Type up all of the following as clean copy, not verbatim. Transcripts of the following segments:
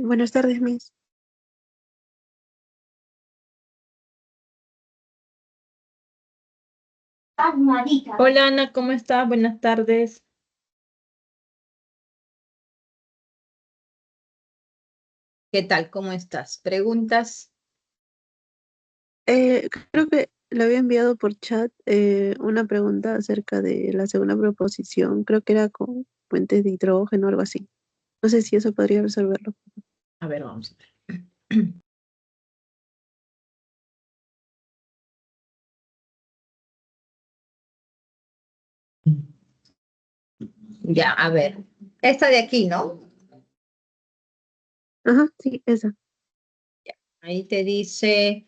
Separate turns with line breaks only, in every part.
Buenas tardes, Miss.
Hola Ana, ¿cómo estás? Buenas tardes. ¿Qué tal? ¿Cómo estás? ¿Preguntas?
Creo que le había enviado por chat una pregunta acerca de la segunda proposición. Creo que era con puentes de hidrógeno o algo así. No sé si eso podría resolverlo.
A ver, vamos a ver. Ya, a ver. Esta de aquí, ¿no?
Ajá, sí, esa.
Ahí te dice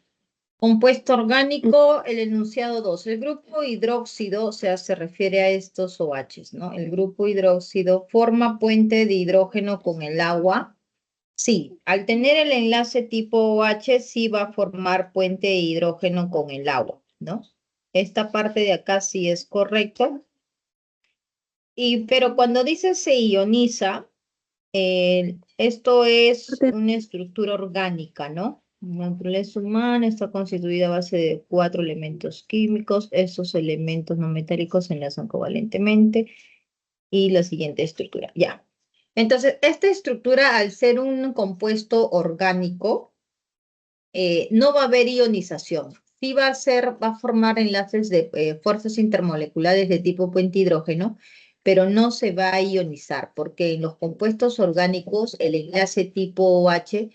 compuesto orgánico, el enunciado 2. El grupo hidróxido, o sea, se refiere a estos OHs, ¿no? El grupo hidróxido forma puente de hidrógeno con el agua. Sí, al tener el enlace tipo OH, sí va a formar puente de hidrógeno con el agua, ¿no? Esta parte de acá sí es correcto. Pero cuando dice se ioniza, esto es
Aparte,
una estructura orgánica, ¿no? La naturaleza humana está constituida a base de 4 elementos químicos. Estos elementos no metálicos se enlazan covalentemente y la siguiente estructura, ya. Entonces, esta estructura, al ser un compuesto orgánico, no va a haber ionización. Sí va a formar enlaces de fuerzas intermoleculares de tipo puente hidrógeno, pero no se va a ionizar, porque en los compuestos orgánicos el enlace tipo OH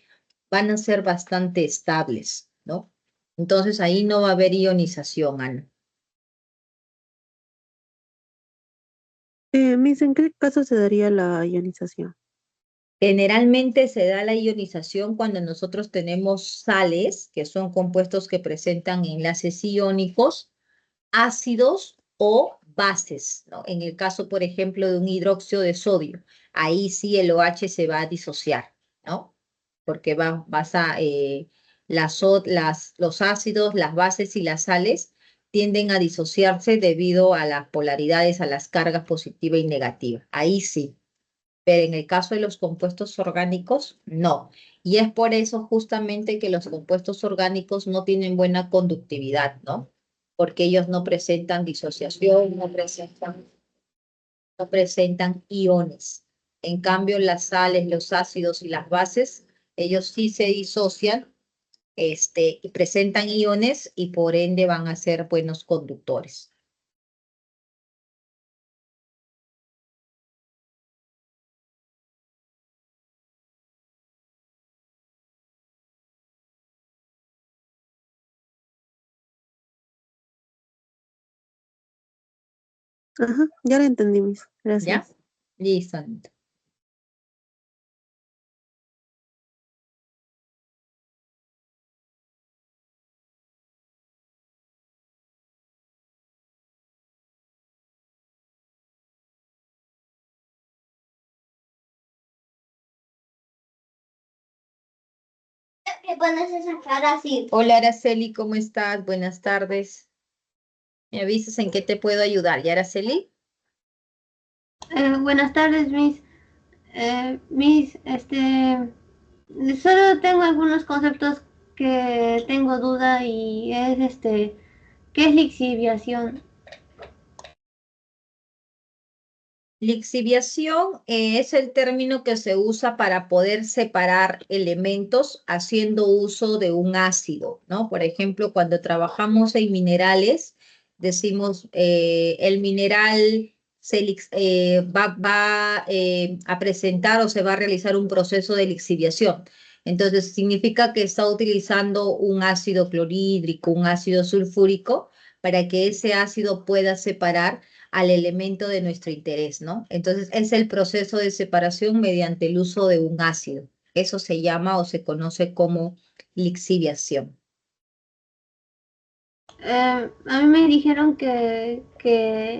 van a ser bastante estables, ¿no? Entonces ahí no va a haber ionización, Ana.
Miss, ¿en qué caso se daría la ionización?
Generalmente se da la ionización cuando nosotros tenemos sales, que son compuestos que presentan enlaces iónicos, ácidos o bases, ¿no? En el caso, por ejemplo, de un hidróxido de sodio, ahí sí el OH se va a disociar, ¿no? Porque los ácidos, las bases y las sales tienden a disociarse debido a las polaridades, a las cargas positiva y negativa. Ahí sí, pero en el caso de los compuestos orgánicos, no. Y es por eso justamente que los compuestos orgánicos no tienen buena conductividad, ¿no? Porque ellos no presentan disociación, no presentan iones. En cambio, las sales, los ácidos y las bases, ellos sí se disocian, y presentan iones y por ende van a ser buenos conductores.
Ajá, ya la entendí, Miss.
¿Ya?
Gracias.
Listo. ¿Qué pones esa cara así? Hola, Araceli, ¿cómo estás? Buenas tardes. ¿Me avisas en qué te puedo ayudar? ¿Ya, Araceli?
Buenas tardes, Miss. Solo tengo algunos conceptos que tengo duda y es ¿qué es lixiviación?
Lixiviación es el término que se usa para poder separar elementos haciendo uso de un ácido, ¿no? Por ejemplo, cuando trabajamos en minerales, decimos el mineral va a presentar o se va a realizar un proceso de lixiviación. Entonces, significa que está utilizando un ácido clorhídrico, un ácido sulfúrico, para que ese ácido pueda separar al elemento de nuestro interés, ¿no? Entonces, es el proceso de separación mediante el uso de un ácido. Eso se llama o se conoce como lixiviación.
A mí me dijeron que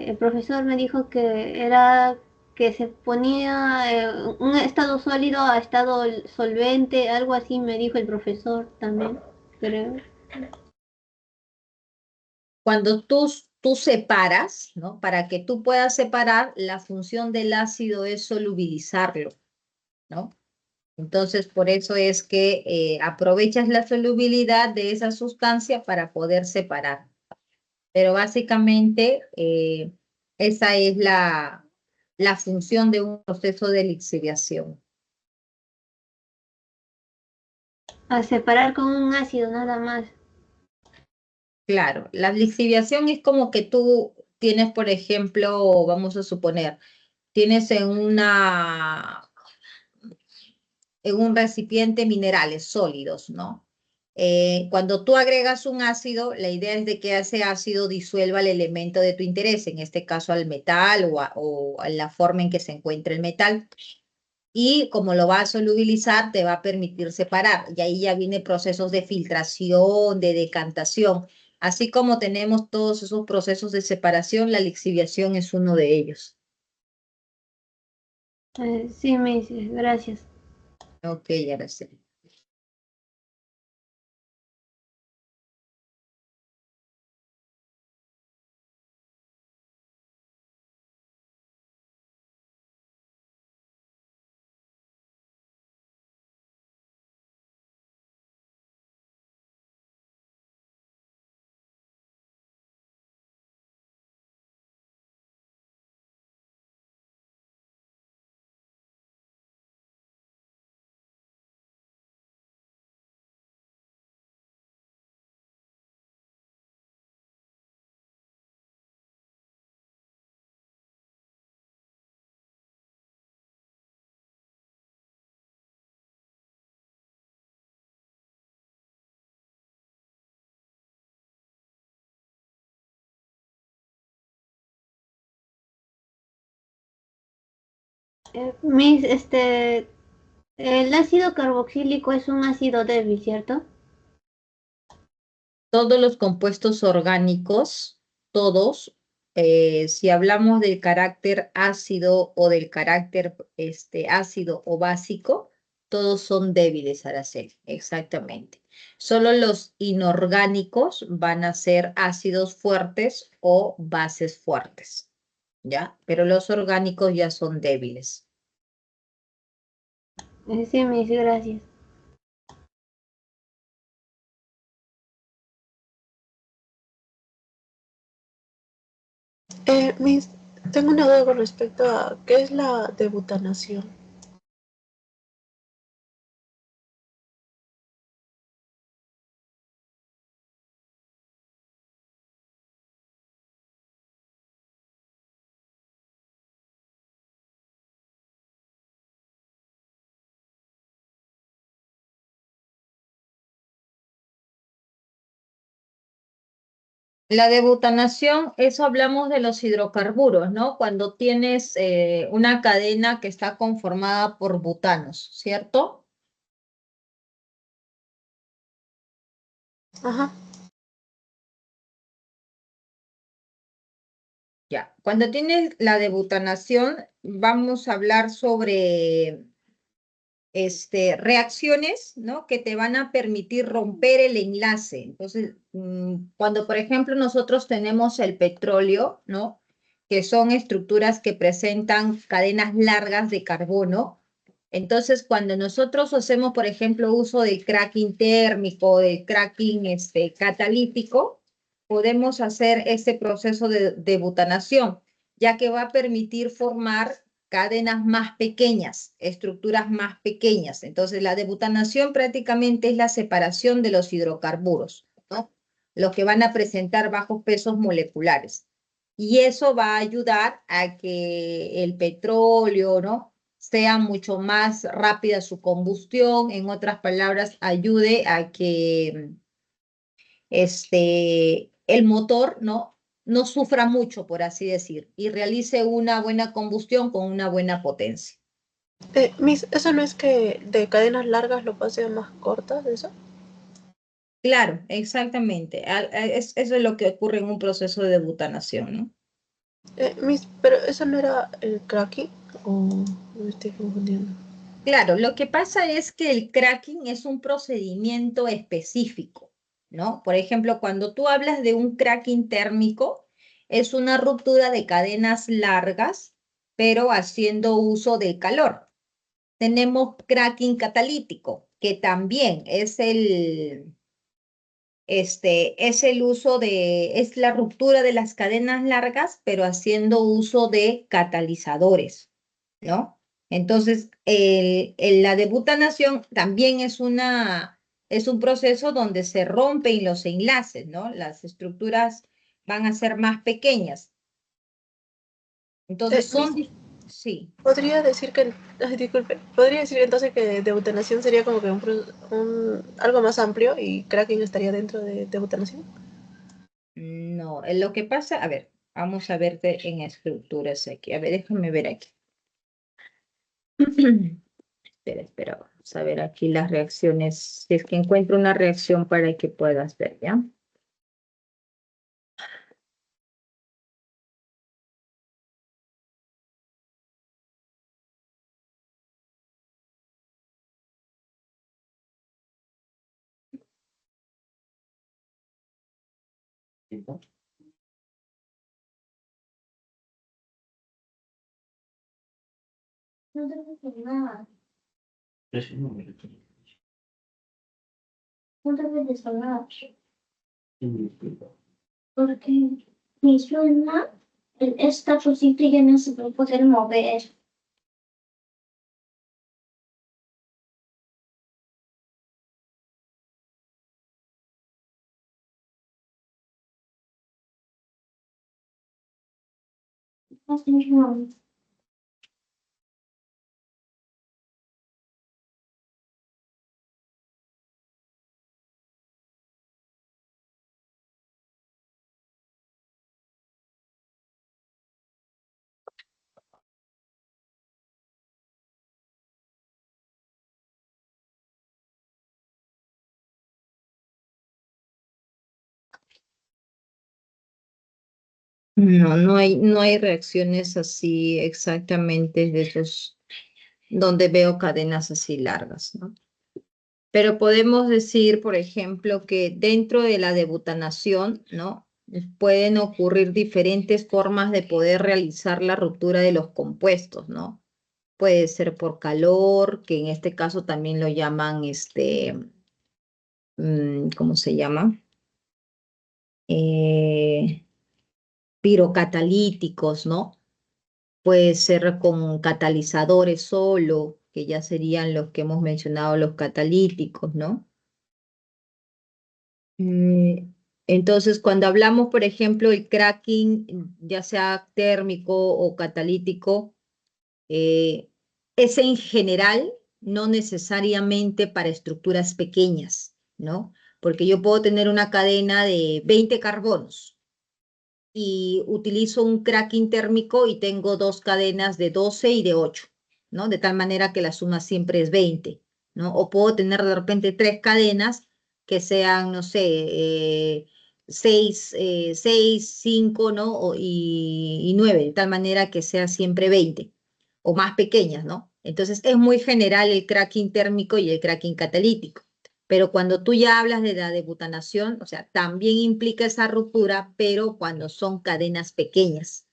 el profesor me dijo que era que se ponía un estado sólido a estado solvente, algo así me dijo el profesor también, creo.
Cuando tú separas, ¿no? Para que tú puedas separar, la función del ácido es solubilizarlo, ¿no? Entonces, por eso es que aprovechas la solubilidad de esa sustancia para poder separar. Pero básicamente esa es la función de un proceso de lixiviación.
A separar con un ácido nada más.
Claro, la lixiviación es como que tú tienes, por ejemplo, vamos a suponer, tienes en un recipiente minerales sólidos, ¿no? Cuando tú agregas un ácido, la idea es de que ese ácido disuelva el elemento de tu interés, en este caso al metal o a la forma en que se encuentra el metal. Y como lo va a solubilizar, te va a permitir separar. Y ahí ya vienen procesos de filtración, de decantación. Así como tenemos todos esos procesos de separación, la lixiviación es uno de ellos.
Sí, Miss, gracias.
Ok, Araceli.
Miss, el ácido carboxílico es un ácido débil, ¿cierto?
Todos los compuestos orgánicos, todos, si hablamos del carácter ácido o del carácter ácido o básico, todos son débiles, Araceli, exactamente. Solo los inorgánicos van a ser ácidos fuertes o bases fuertes, ¿ya? Pero los orgánicos ya son débiles.
Sí, Miss, gracias.
Miss, tengo una duda con respecto a qué es la debutanación.
La debutanación, eso hablamos de los hidrocarburos, ¿no? Cuando tienes una cadena que está conformada por butanos, ¿cierto?
Ajá.
Ya. Cuando tienes la debutanación, vamos a hablar sobre reacciones, ¿no? Que te van a permitir romper el enlace. Entonces, cuando, por ejemplo, nosotros tenemos el petróleo, ¿no? Que son estructuras que presentan cadenas largas de carbono. Entonces, cuando nosotros hacemos, por ejemplo, uso del cracking térmico, del cracking catalítico, podemos hacer ese proceso de butanación, ya que va a permitir formar cadenas más pequeñas, estructuras más pequeñas. Entonces, la debutanación prácticamente es la separación de los hidrocarburos, ¿no? Los que van a presentar bajos pesos moleculares. Y eso va a ayudar a que el petróleo, ¿no? Sea mucho más rápida su combustión, en otras palabras, ayude a que el motor, ¿no? No sufra mucho, por así decir, y realice una buena combustión con una buena potencia.
Miss, ¿eso no es que de cadenas largas lo pase a más cortas, eso?
Claro, exactamente. Eso es lo que ocurre en un proceso de butanación, ¿no?
Miss, pero ¿eso no era el cracking? ¿O me estoy confundiendo?
Claro, lo que pasa es que el cracking es un procedimiento específico, ¿no? Por ejemplo, cuando tú hablas de un cracking térmico, es una ruptura de cadenas largas, pero haciendo uso del calor. tenemos cracking catalítico, que también es es el uso es la ruptura de las cadenas largas, pero haciendo uso de catalizadores, ¿no? Entonces, la debutanación también es un proceso donde se rompen los enlaces, ¿no? Las estructuras van a ser más pequeñas. Entonces, sí.
Podría decir que, ay, disculpe, podría decir entonces que debutanación sería como que algo más amplio y cracking estaría dentro de debutanación.
No, lo que pasa, a ver, vamos a ver en estructuras aquí. A ver, déjame ver aquí. Espera, vamos a ver aquí las reacciones. Si es que encuentro una reacción para que puedas ver, ¿ya? No debe ser nada. No debe de sonar. Porque mi suena, esta cosita ya no se va a poder mover. No. No, no hay reacciones así exactamente de esos, donde veo cadenas así largas, ¿no? Pero podemos decir, por ejemplo, que dentro de la debutanación, ¿no? Pueden ocurrir diferentes formas de poder realizar la ruptura de los compuestos, ¿no? Puede ser por calor, que en este caso también lo llaman, ¿cómo se llama? Eh, Pirocatalíticos, ¿no? Puede ser con catalizadores solo, que ya serían los que hemos mencionado, los catalíticos, ¿no? Mm, Entonces, cuando hablamos, por ejemplo, el cracking, ya sea térmico o catalítico, eh, es en general, no necesariamente para estructuras pequeñas, ¿no? Porque yo puedo tener una cadena de 20 carbonos y utilizo un cracking térmico y tengo dos cadenas de 12 y de 8, ¿no? De tal manera que la suma siempre es 20, ¿no? O puedo tener de repente tres cadenas que sean, no sé, 6, 5, ¿no? Y 9, de tal manera que sea siempre 20 o más pequeñas, ¿no? Entonces es muy general el cracking térmico y el cracking catalítico. Pero cuando tú ya hablas de la debutanación, o sea, también implica esa ruptura, pero cuando son cadenas pequeñas.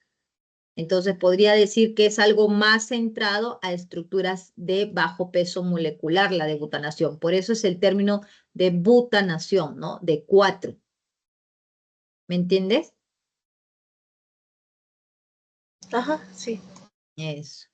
Entonces podría decir que es algo más centrado a estructuras de bajo peso molecular, la debutanación. Por eso es el término de butanación, ¿no? De 4. ¿Me entiendes?
Ajá, sí.
Eso.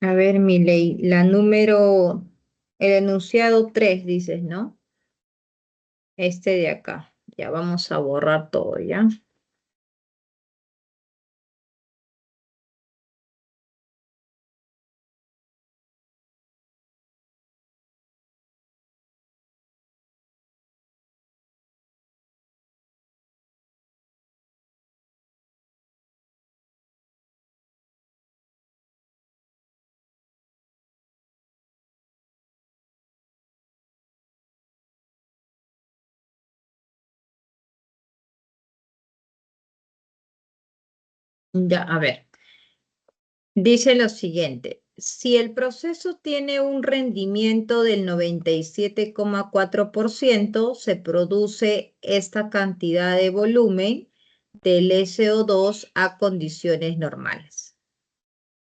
A ver, Milei, el enunciado 3, dices, ¿no? Este de acá. Ya vamos a borrar todo, ¿ya? Ya, a ver. Dice lo siguiente, si el proceso tiene un rendimiento del 97,4%, se produce esta cantidad de volumen del SO2 a condiciones normales.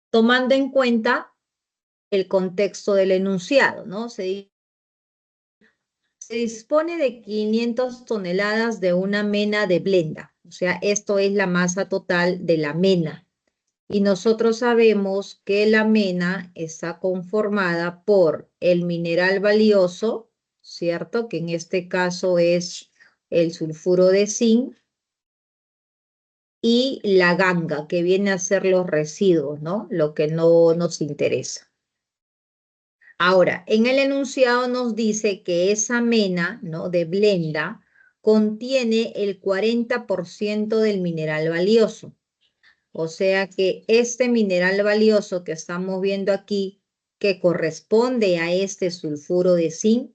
Tomando en cuenta el contexto del enunciado, ¿no? Se dispone de 500 toneladas de una mena de blenda, o sea, esto es la masa total de la mena. Y nosotros sabemos que la mena está conformada por el mineral valioso, ¿cierto? Que en este caso es el sulfuro de zinc, y la ganga, que viene a ser los residuos, ¿no? Lo que no nos interesa. Ahora, en el enunciado nos dice que esa mena, ¿no? De blenda contiene el 40% del mineral valioso. O sea que este mineral valioso que estamos viendo aquí, que corresponde a este sulfuro de zinc,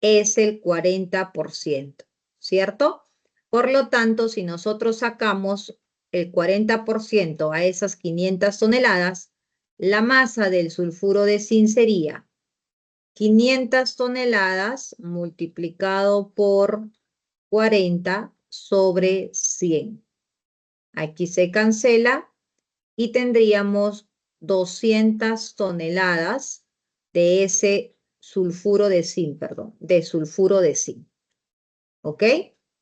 es el 40%, ¿cierto? Por lo tanto, si nosotros sacamos el 40% a esas 500 toneladas, la masa del sulfuro de zinc sería 500 toneladas multiplicado por 40 sobre 100. Aquí se cancela y tendríamos 200 toneladas de ese sulfuro de zinc, perdón, de sulfuro de zinc. ¿Ok?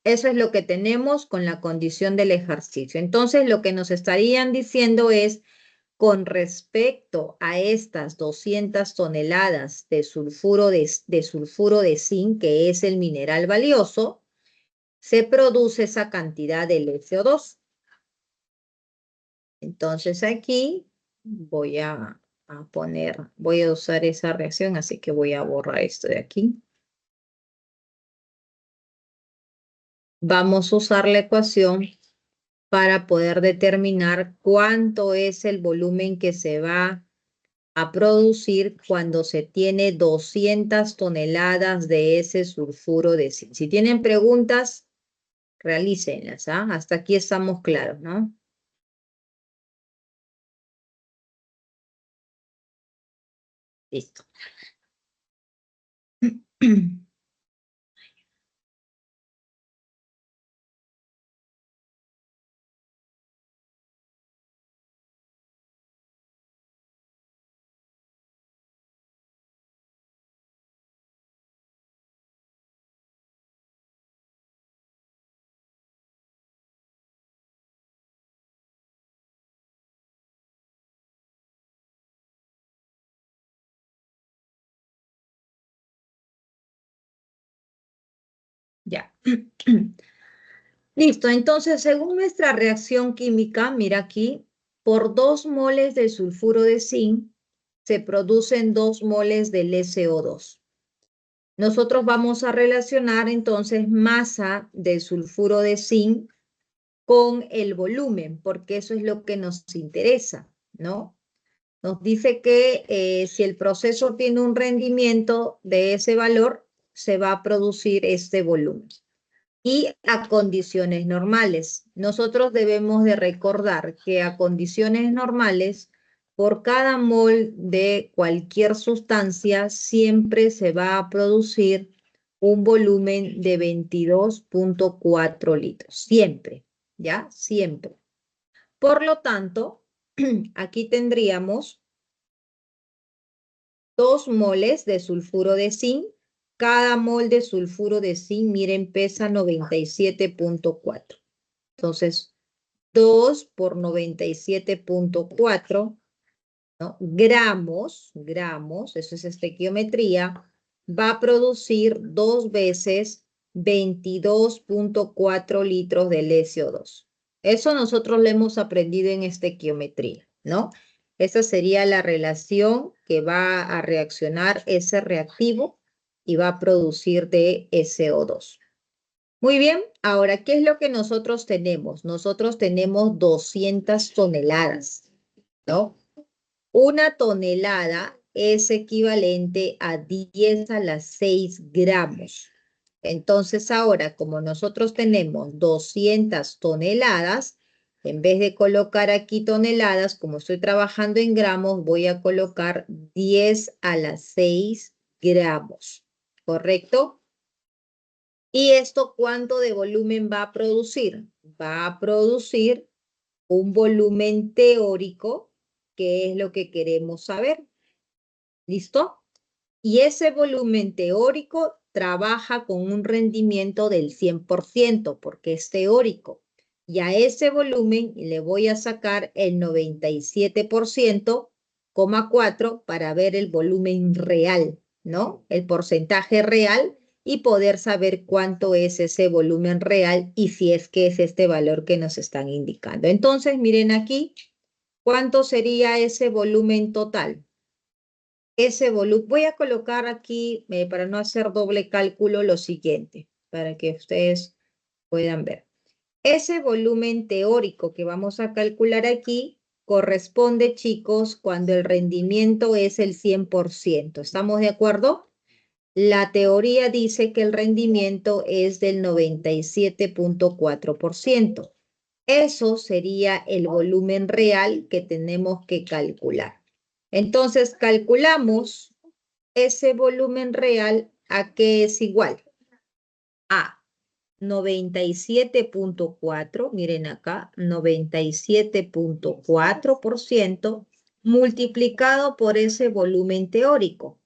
Eso es lo que tenemos con la condición del ejercicio. Entonces, lo que nos estarían diciendo es, con respecto a estas 200 toneladas de sulfuro de zinc, que es el mineral valioso, se produce esa cantidad de SO2. Entonces aquí voy a voy a usar esa reacción, así que voy a borrar esto de aquí. Vamos a usar la ecuación para poder determinar cuánto es el volumen que se va a producir cuando se tiene 200 toneladas de ese sulfuro de zinc. Si tienen preguntas, realícenlas, ¿ah? Hasta aquí estamos claros, ¿no? Listo. Ya. Listo, entonces según nuestra reacción química, mira aquí, por 2 moles de sulfuro de zinc se producen 2 moles del SO2. Nosotros vamos a relacionar entonces masa de sulfuro de zinc con el volumen, porque eso es lo que nos interesa, ¿no? Nos dice que si el proceso tiene un rendimiento de ese valor, se va a producir este volumen. Y a condiciones normales. Nosotros debemos de recordar que a condiciones normales, por cada mol de cualquier sustancia, siempre se va a producir un volumen de 22.4 litros. Siempre, ¿ya? Siempre. Por lo tanto, aquí tendríamos 2 moles de sulfuro de zinc. Cada mol de sulfuro de zinc, miren, pesa 97.4. Entonces, 2 por 97.4 ¿no? Gramos, eso es estequiometría, va a producir 2 veces 22.4 litros de SO2. Eso nosotros lo hemos aprendido en estequiometría, ¿no? Esa sería la relación que va a reaccionar ese reactivo y va a producir de SO2. Muy bien, ahora, ¿qué es lo que nosotros tenemos? Nosotros tenemos 200 toneladas, ¿no? Una tonelada es equivalente a 10 a la 6 gramos. Entonces ahora, como nosotros tenemos 200 toneladas, en vez de colocar aquí toneladas, como estoy trabajando en gramos, voy a colocar 10 a la 6 gramos, ¿correcto? ¿Y esto cuánto de volumen va a producir? Va a producir un volumen teórico, que es lo que queremos saber. ¿Listo? Y ese volumen teórico trabaja con un rendimiento del 100%, porque es teórico. Y a ese volumen le voy a sacar el 97,4 para ver el volumen real, ¿no? El porcentaje real y poder saber cuánto es ese volumen real y si es que es este valor que nos están indicando. Entonces, miren aquí, ¿cuánto sería ese volumen total? Ese volumen, voy a colocar aquí, para no hacer doble cálculo, lo siguiente, para que ustedes puedan ver. Ese volumen teórico que vamos a calcular aquí corresponde, chicos, cuando el rendimiento es el 100%. ¿Estamos de acuerdo? La teoría dice que el rendimiento es del 97,4%. Eso sería el volumen real que tenemos que calcular. Entonces, calculamos ese volumen real a qué es igual. A 97,4, miren acá, 97,4% multiplicado por ese volumen teórico.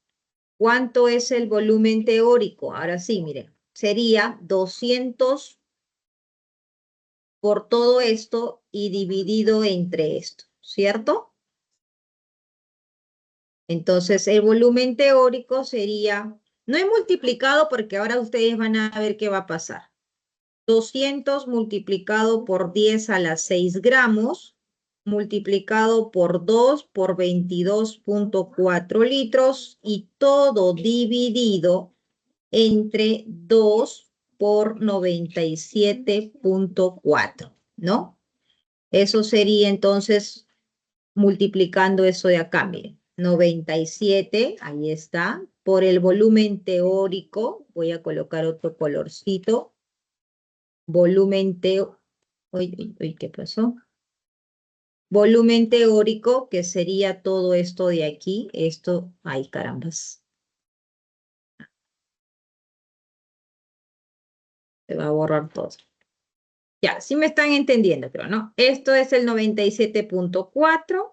¿Cuánto es el volumen teórico? Ahora sí, miren, sería 200 por todo esto y dividido entre esto, ¿cierto? Entonces, el volumen teórico sería, no he multiplicado porque ahora ustedes van a ver qué va a pasar. 200 multiplicado por 10 a la 6 gramos, multiplicado por 2 por 22,4 litros y todo dividido entre 2 por 97,4, ¿no? Eso sería entonces multiplicando eso de acá, miren. 97, ahí está, por el volumen teórico, voy a colocar otro colorcito, volumen teórico, ¿qué pasó? Volumen teórico, que sería todo esto de aquí, esto, ay carambas. Se va a borrar todo. Ya, sí me están entendiendo, pero no. Esto es el 97,4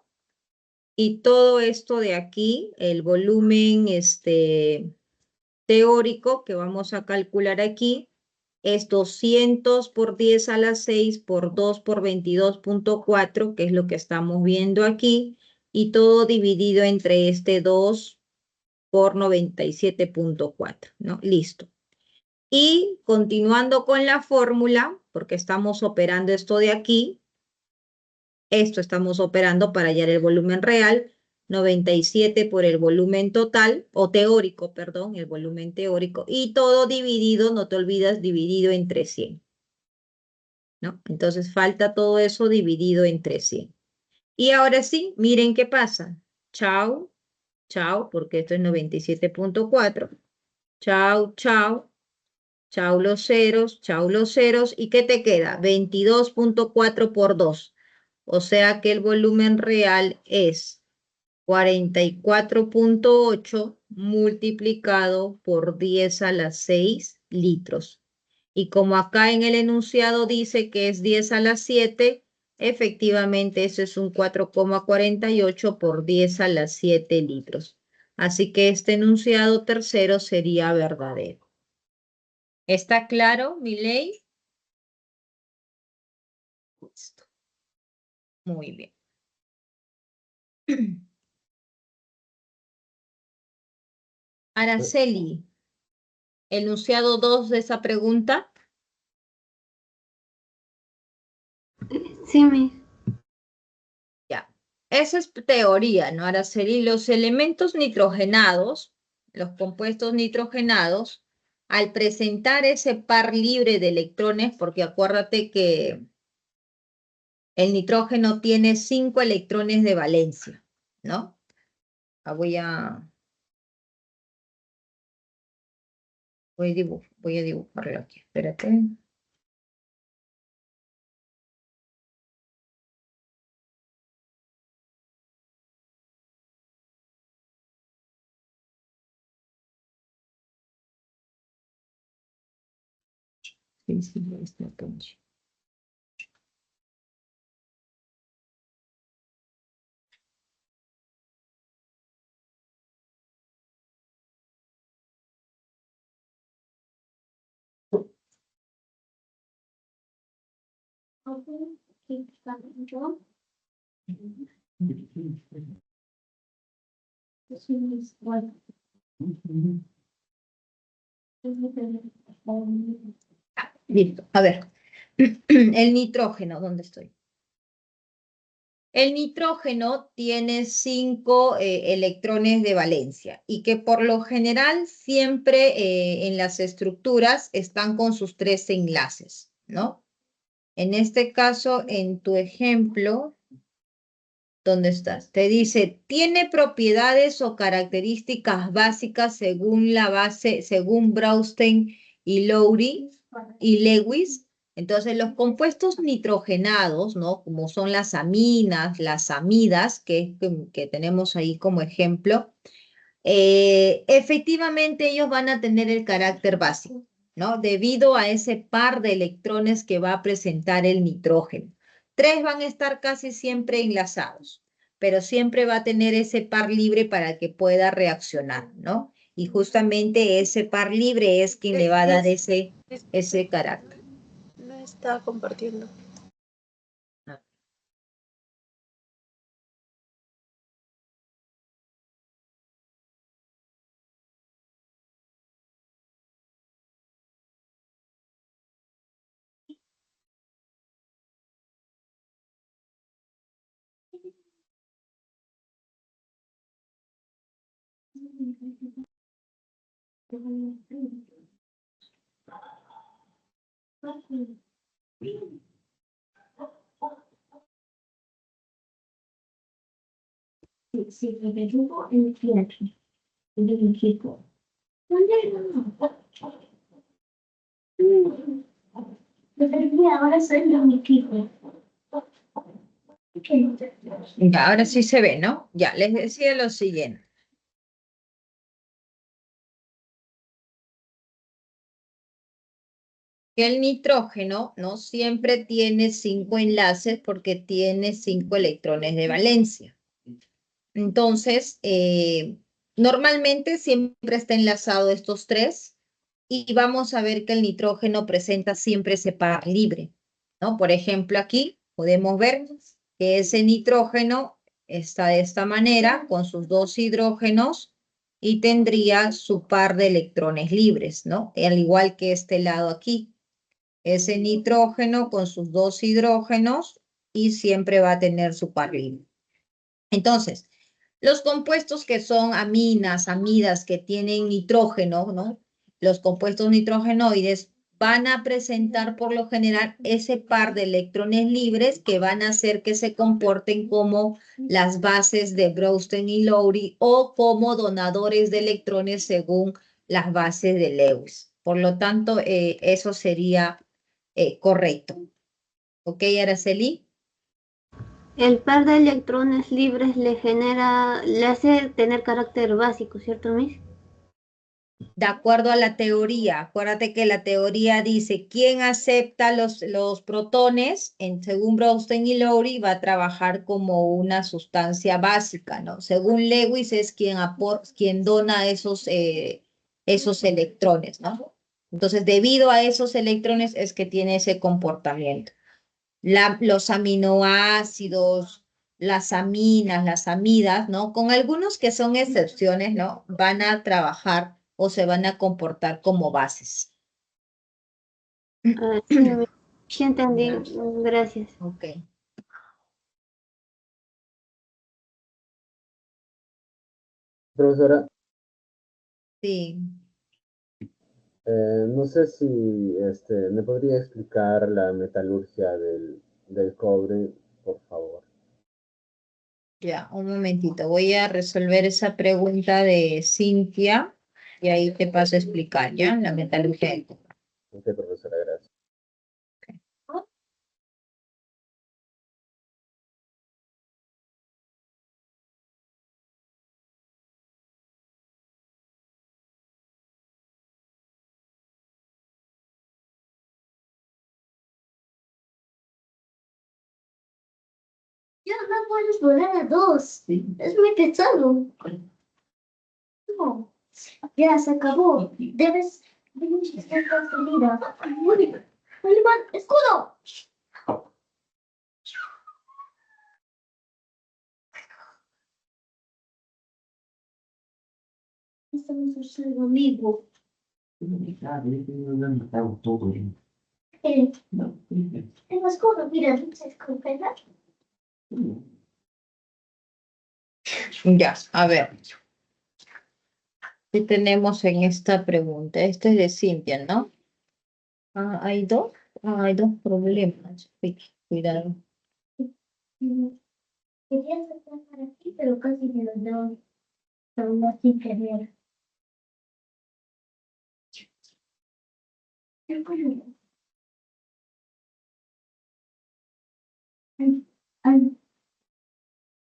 y todo esto de aquí, el volumen teórico que vamos a calcular aquí, es 200 por 10 a la 6 por 2 por 22,4, que es lo que estamos viendo aquí, y todo dividido entre este 2 por 97,4, ¿no? Listo. Y continuando con la fórmula, porque estamos operando esto de aquí, esto estamos operando para hallar el volumen real, 97 por el volumen total, o teórico, perdón, el volumen teórico, y todo dividido, no te olvidas, dividido entre 100. ¿No? Entonces falta todo eso dividido entre 100. Y ahora sí, miren qué pasa. Chao, chao, porque esto es 97,4. Chao, chao, chao los ceros, chao los ceros. ¿Y qué te queda? 22,4 por 2. O sea que el volumen real es 44,8 multiplicado por 10 a la 6 litros. Y como acá en el enunciado dice que es 10 a la 7, efectivamente eso es un 4,48 por 10 a la 7 litros. Así que este enunciado tercero sería verdadero. ¿Está claro, Milei? Listo. Muy bien. Araceli, enunciado 2 de esa pregunta.
Sí, Miss.
Ya. Esa es teoría, ¿no, Araceli? Los elementos nitrogenados, los compuestos nitrogenados, al presentar ese par libre de electrones, porque acuérdate que el nitrógeno tiene 5 electrones de valencia, ¿no? Voy a dibujarlo aquí, espérate. Sí, sí, está aquí. Listo, a ver. El nitrógeno, ¿dónde estoy? El nitrógeno tiene 5 electrones de valencia y que por lo general siempre en las estructuras están con sus 3 enlaces, ¿no? En este caso, en tu ejemplo, ¿dónde estás? Te dice, tiene propiedades o características básicas según la base, según Braustein y Lowry y Lewis. Entonces, los compuestos nitrogenados, ¿no? Como son las aminas, las amidas, que tenemos ahí como ejemplo, efectivamente ellos van a tener el carácter básico, ¿no? Debido a ese par de electrones que va a presentar el nitrógeno. 3 van a estar casi siempre enlazados, pero siempre va a tener ese par libre para que pueda reaccionar, ¿no? Y justamente ese par libre es quien le va a dar ese carácter.
No está compartiendo.
Sí, me detuvo en el tiempo, en el equipo. Ahora soy el equipo. Ya, ahora sí se ve, ¿no? Ya, les decía lo siguiente. Que el nitrógeno, ¿no? Siempre tiene 5 enlaces porque tiene 5 electrones de valencia. Entonces, normalmente siempre está enlazado estos 3 y vamos a ver que el nitrógeno presenta siempre ese par libre, ¿no? Por ejemplo, aquí podemos ver que ese nitrógeno está de esta manera con sus 2 hidrógenos y tendría su par de electrones libres, ¿no? Al igual que este lado aquí. Ese nitrógeno con sus 2 hidrógenos y siempre va a tener su par libre. Entonces, los compuestos que son aminas, amidas, que tienen nitrógeno, ¿no? Los compuestos nitrogenoides van a presentar por lo general ese par de electrones libres que van a hacer que se comporten como las bases de Braustein y Lowry o como donadores de electrones según las bases de Lewis. Por lo tanto, eso sería correcto. ¿Ok, Araceli?
El par de electrones libres le hace tener carácter básico, ¿cierto, Miss?
De acuerdo a la teoría, acuérdate que la teoría dice quién acepta los protones, según Braustein y Lowry, va a trabajar como una sustancia básica, ¿no? Según Lewis es quien dona esos electrones, ¿no? Entonces, debido a esos electrones es que tiene ese comportamiento. Los aminoácidos, las aminas, las amidas, ¿no? Con algunos que son excepciones, ¿no? Van a trabajar o se van a comportar como bases.
Sí, sí entendí. Gracias.
Ok.
Profesora,
Sí.
no sé si me podría explicar la metalurgia del cobre, por favor.
Ya, un momentito. Voy a resolver esa pregunta de Cintia y ahí te paso a explicar, ¿ya? La metalurgia del cobre.
Ok, profesora, gracias.
Ya no puedes volar a dos. Es muy pesado. No. Ya se acabó. Debes estar confundida. Olivan, escudo. Estamos usando amigo. El escudo, mira, no se escupela.
Ya, a ver. ¿Qué tenemos en esta pregunta? Esta es de Cintia, ¿no? Ah, hay dos. Ah, hay dos problemas. Uy, cuidado.
Quería sacar para aquí, pero casi me lo doy. Aún así querer. Ay, ay,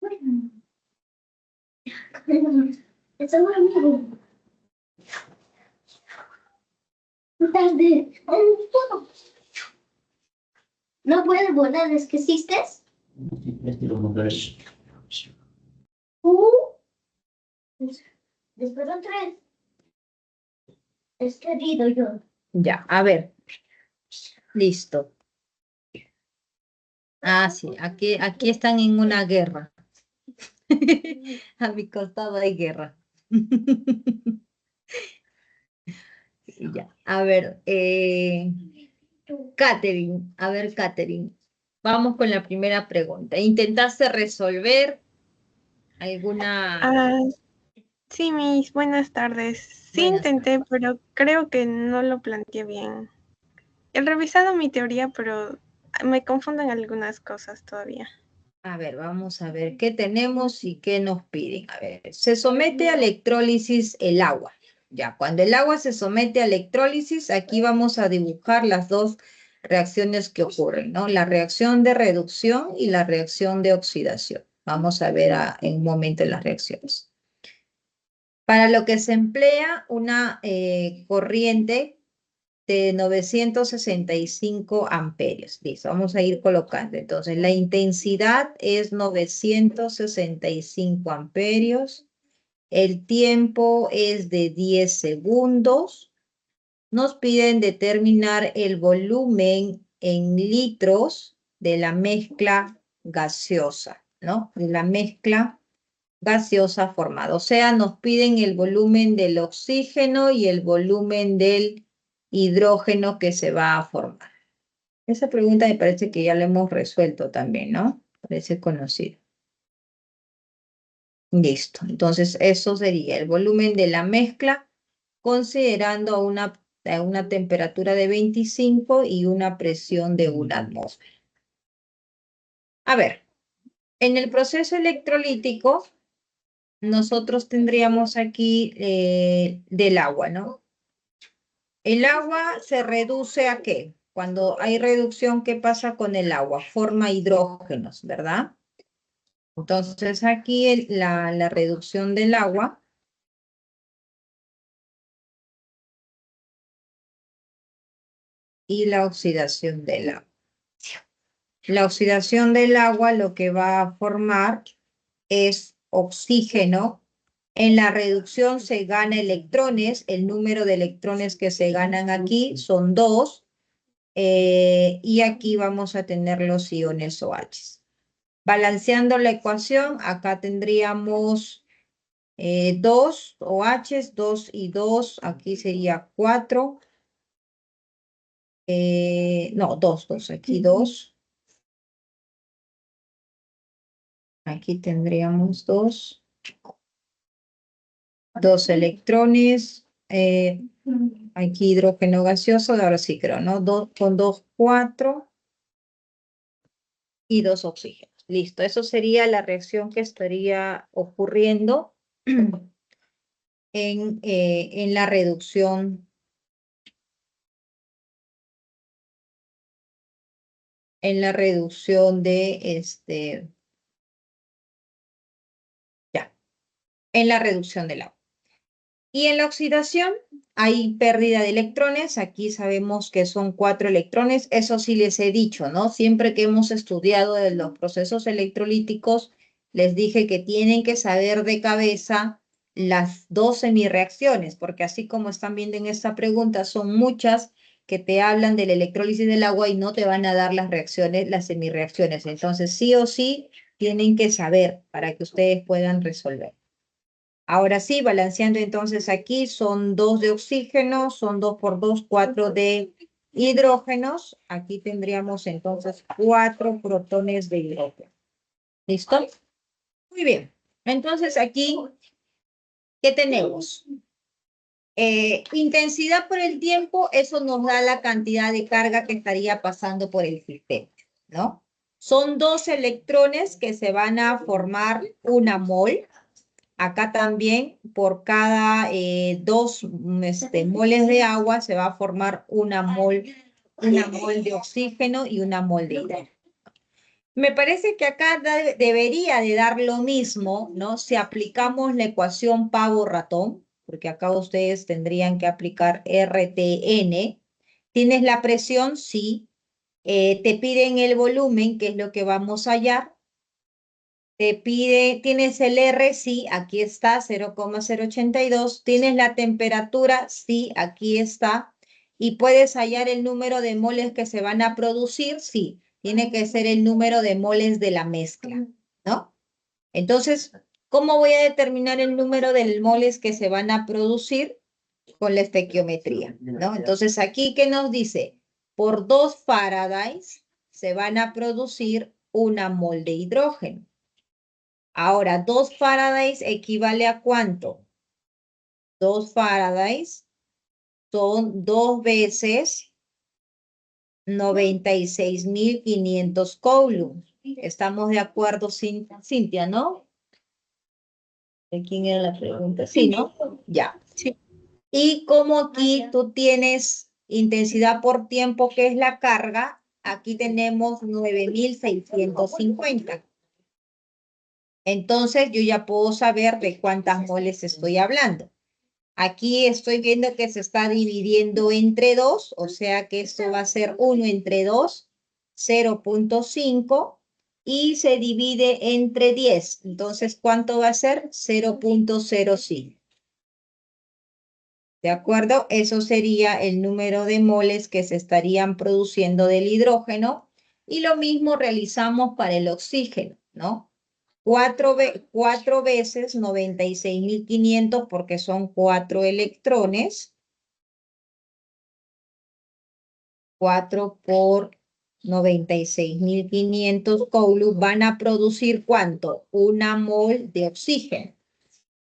bueno. Es un amigo. Tarde. No puede volar, es que existes. Después de tres. Es querido yo.
Ya, a ver. Listo. Ah, sí, aquí están en una guerra. A mi costado hay guerra. Ya, a ver, Katherine, a ver, Katherine, vamos con la primera pregunta. ¿Intentaste resolver alguna?
Ah, sí, mis buenas tardes. Sí
Buenas
intenté,
tardes.
pero creo que no lo planteé bien. He revisado mi teoría, pero me confunden algunas cosas todavía.
A ver, vamos a ver qué tenemos y qué nos piden. A ver, se somete a electrólisis el agua. Ya, cuando el agua se somete a electrólisis, aquí vamos a dibujar las dos reacciones que ocurren, ¿no? La reacción de reducción y la reacción de oxidación. Vamos a ver en un momento las reacciones. Para lo que se emplea una corriente de 965 amperios. Listo, vamos a ir colocando. Entonces, la intensidad es 965 amperios. El tiempo es de 10 segundos. Nos piden determinar el volumen en litros de la mezcla gaseosa, ¿no? De la mezcla gaseosa formada. O sea, nos piden el volumen del oxígeno y el volumen del hidrógeno que se va a formar. Esa pregunta me parece que ya la hemos resuelto también, ¿no? Parece conocido. Listo. Entonces, eso sería el volumen de la mezcla considerando a una temperatura de 25 y una presión de 1 atmósfera. A ver, en el proceso electrolítico, nosotros tendríamos aquí del agua, ¿no? El agua se reduce ¿a qué? Cuando hay reducción, ¿qué pasa con el agua? Forma hidrógenos, ¿verdad? Entonces aquí la reducción del agua y la oxidación del agua. La oxidación del agua lo que va a formar es oxígeno. En la reducción se gana electrones. El número de electrones que se ganan aquí son 2. Y aquí vamos a tener los iones OH. Balanceando la ecuación, acá tendríamos 2 OHs, 2 y 2, aquí sería 4. No, 2, aquí 2. Aquí tendríamos 2 electrones. Aquí hidrógeno gaseoso, ahora sí creo, ¿no? 2 con 2, 4. Y 2 oxígenos. Listo, eso sería la reacción que estaría ocurriendo en la reducción. En la reducción de en la reducción del agua. Y en la oxidación hay pérdida de electrones. Aquí sabemos que son 4 electrones. Eso sí les he dicho, ¿no? Siempre que hemos estudiado de los procesos electrolíticos, les dije que tienen que saber de cabeza las 2 semirreacciones, porque así como están viendo en esta pregunta, son muchas que te hablan de la electrólisis del agua y no te van a dar las reacciones, las semirreacciones. Entonces, sí o sí, tienen que saber para que ustedes puedan resolver. Ahora sí, balanceando entonces aquí, son 2 de oxígeno, son 2 por 2, 4 de hidrógenos. Aquí tendríamos entonces 4 protones de hidrógeno. ¿Listo? Muy bien. Entonces aquí, ¿qué tenemos? Intensidad por el tiempo, eso nos da la cantidad de carga que estaría pasando por el sistema, ¿no? Son 2 electrones que se van a formar una mol. Acá también por cada 2 moles de agua se va a formar una mol de oxígeno y una mol de hidrógeno. Me parece que acá debería de dar lo mismo, ¿no? Si aplicamos la ecuación pavo-ratón, porque acá ustedes tendrían que aplicar RTN. ¿Tienes la presión? Sí. Te piden el volumen, que es lo que vamos a hallar. Te pide, tienes el R, sí, aquí está, 0,082. Tienes la temperatura, sí, aquí está. Y puedes hallar el número de moles que se van a producir, sí. Tiene que ser el número de moles de la mezcla, ¿no? Entonces, ¿cómo voy a determinar el número de moles que se van a producir? Con la estequiometría, ¿no? Entonces, aquí, ¿qué nos dice? Por 2 Faradays se van a producir una mol de hidrógeno. Ahora, 2 Faradays equivale a ¿cuánto? 2 Faradays son 2 veces 96.500 coulombs. Estamos de acuerdo, Cintia, ¿no? ¿De quién era la pregunta? Sí, ¿no? Ya.
Sí.
Y como aquí tú tienes intensidad por tiempo, que es la carga, aquí tenemos 9.650. Entonces yo ya puedo saber de cuántas moles estoy hablando. Aquí estoy viendo que se está dividiendo entre 2, o sea que esto va a ser 1 entre 2, 0.5, y se divide entre 10. Entonces, ¿cuánto va a ser? 0.05. ¿De acuerdo? Eso sería el número de moles que se estarían produciendo del hidrógeno. Y lo mismo realizamos para el oxígeno, ¿no? 4 veces 96.500 porque son 4 electrones. 4 por 96.500 coulombs van a producir ¿cuánto? Una mol de oxígeno.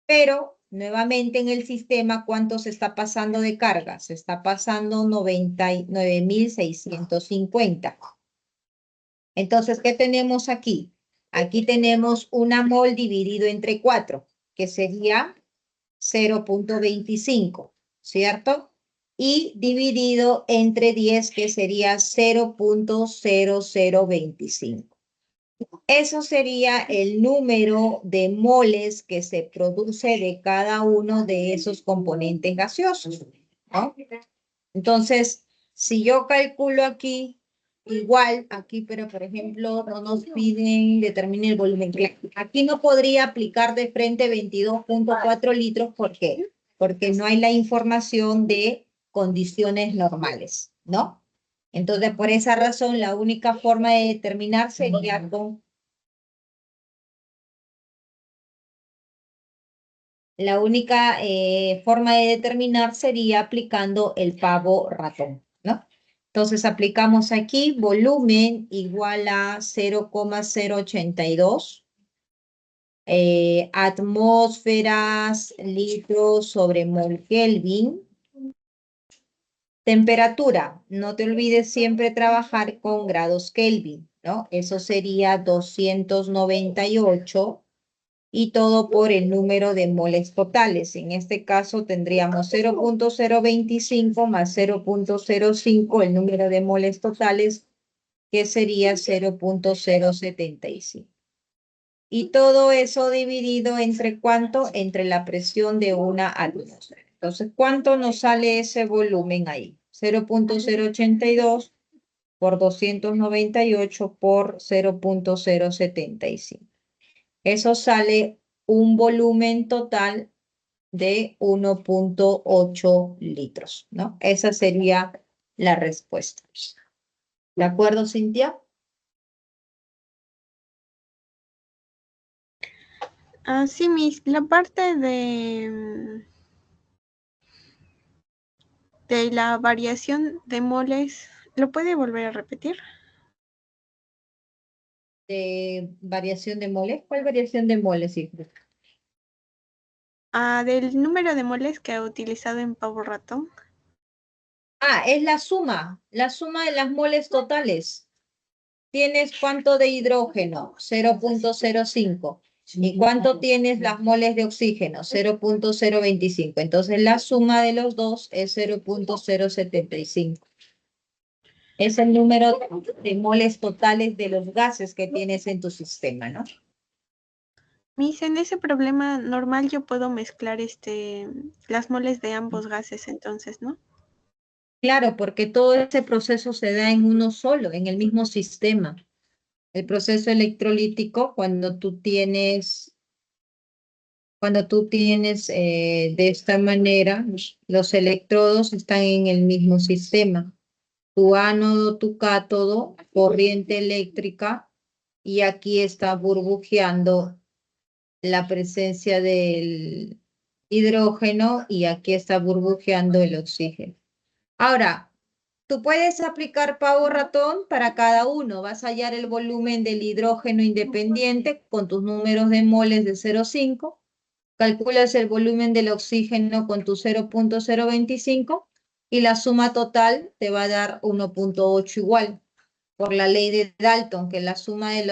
Pero nuevamente en el sistema, ¿cuánto se está pasando de carga? Se está pasando 99.650. Entonces, ¿qué tenemos aquí? Aquí tenemos una mol dividido entre 4, que sería 0.25, ¿cierto? Y dividido entre 10, que sería 0.0025. Eso sería el número de moles que se produce de cada uno de esos componentes gaseosos, ¿no? Entonces, si yo calculo aquí, igual aquí, pero por ejemplo, no nos piden determine el volumen. Aquí no podría aplicar de frente 22.4 litros. ¿Por qué? Porque no hay la información de condiciones normales, ¿no? Entonces, por esa razón, la única forma de determinar sería con La única forma de determinar sería aplicando el pavo ratón, ¿no? Entonces aplicamos aquí volumen igual a 0,082. Atmósferas, litros sobre mol Kelvin. Temperatura, no te olvides siempre trabajar con grados Kelvin, ¿no? Eso sería 298 y todo por el número de moles totales. En este caso tendríamos 0.025 más 0.05, el número de moles totales, que sería 0.075. Y todo eso dividido entre ¿cuánto? Entre la presión de una atmósfera. Entonces, ¿cuánto nos sale ese volumen ahí? 0.082 por 298 por 0.075. Eso sale un volumen total de 1.8 litros, ¿no? Esa sería la respuesta. ¿De acuerdo, Cintia?
Sí, la parte de la variación de moles, ¿lo puede volver a repetir?
De variación de moles. ¿Cuál variación de moles, hijo?
Del número de moles que ha utilizado en pavo ratón.
Es la suma de las moles totales. ¿Tienes cuánto de hidrógeno? 0.05. ¿Y cuánto tienes las moles de oxígeno? 0.025. Entonces la suma de los dos es 0.075. Es el número de moles totales de los gases que tienes en tu sistema, ¿no?
En ese problema normal yo puedo mezclar las moles de ambos gases, entonces, ¿no?
Claro, porque todo ese proceso se da en uno solo, en el mismo sistema. El proceso electrolítico, cuando tú tienes de esta manera, los electrodos están en el mismo sistema. Tu ánodo, tu cátodo, corriente eléctrica, y aquí está burbujeando la presencia del hidrógeno y aquí está burbujeando el oxígeno. Ahora, tú puedes aplicar pavo ratón para cada uno. Vas a hallar el volumen del hidrógeno independiente con tus números de moles de 0,5. Calculas el volumen del oxígeno con tu 0.025 y la suma total te va a dar 1.8 igual. Por la ley de Dalton, que la suma de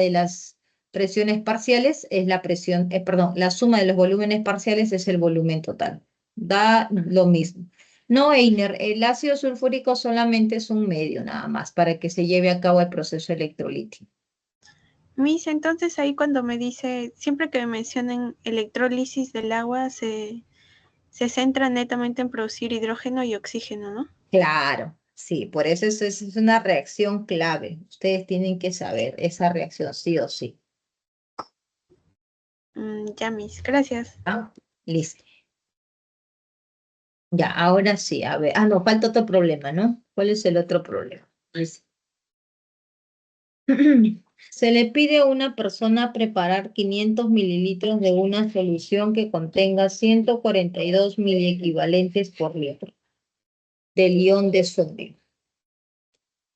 las presiones parciales es la presión, la suma de los volúmenes parciales es el volumen total. Da lo mismo. No, Einer, el ácido sulfúrico solamente es un medio nada más para que se lleve a cabo el proceso electrolítico.
Entonces ahí cuando me dice, siempre que me mencionen electrólisis del agua, se centra netamente en producir hidrógeno y oxígeno, ¿no?
Claro, sí, por eso es una reacción clave. Ustedes tienen que saber esa reacción sí o sí.
Ya, gracias.
Listo. Ya, ahora sí, a ver. No, falta otro problema, ¿no? ¿Cuál es el otro problema? Se le pide a una persona preparar 500 mililitros de una solución que contenga 142 miliequivalentes por litro del ion de sodio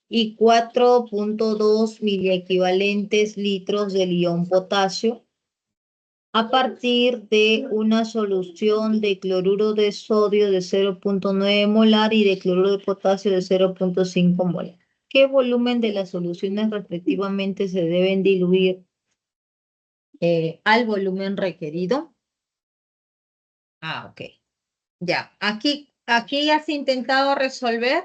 y 4.2 miliequivalentes litros del ion potasio a partir de una solución de cloruro de sodio de 0.9 molar y de cloruro de potasio de 0.5 molar. ¿Qué volumen de las soluciones respectivamente se deben diluir al volumen requerido? Ok. Ya. Aquí has intentado resolver.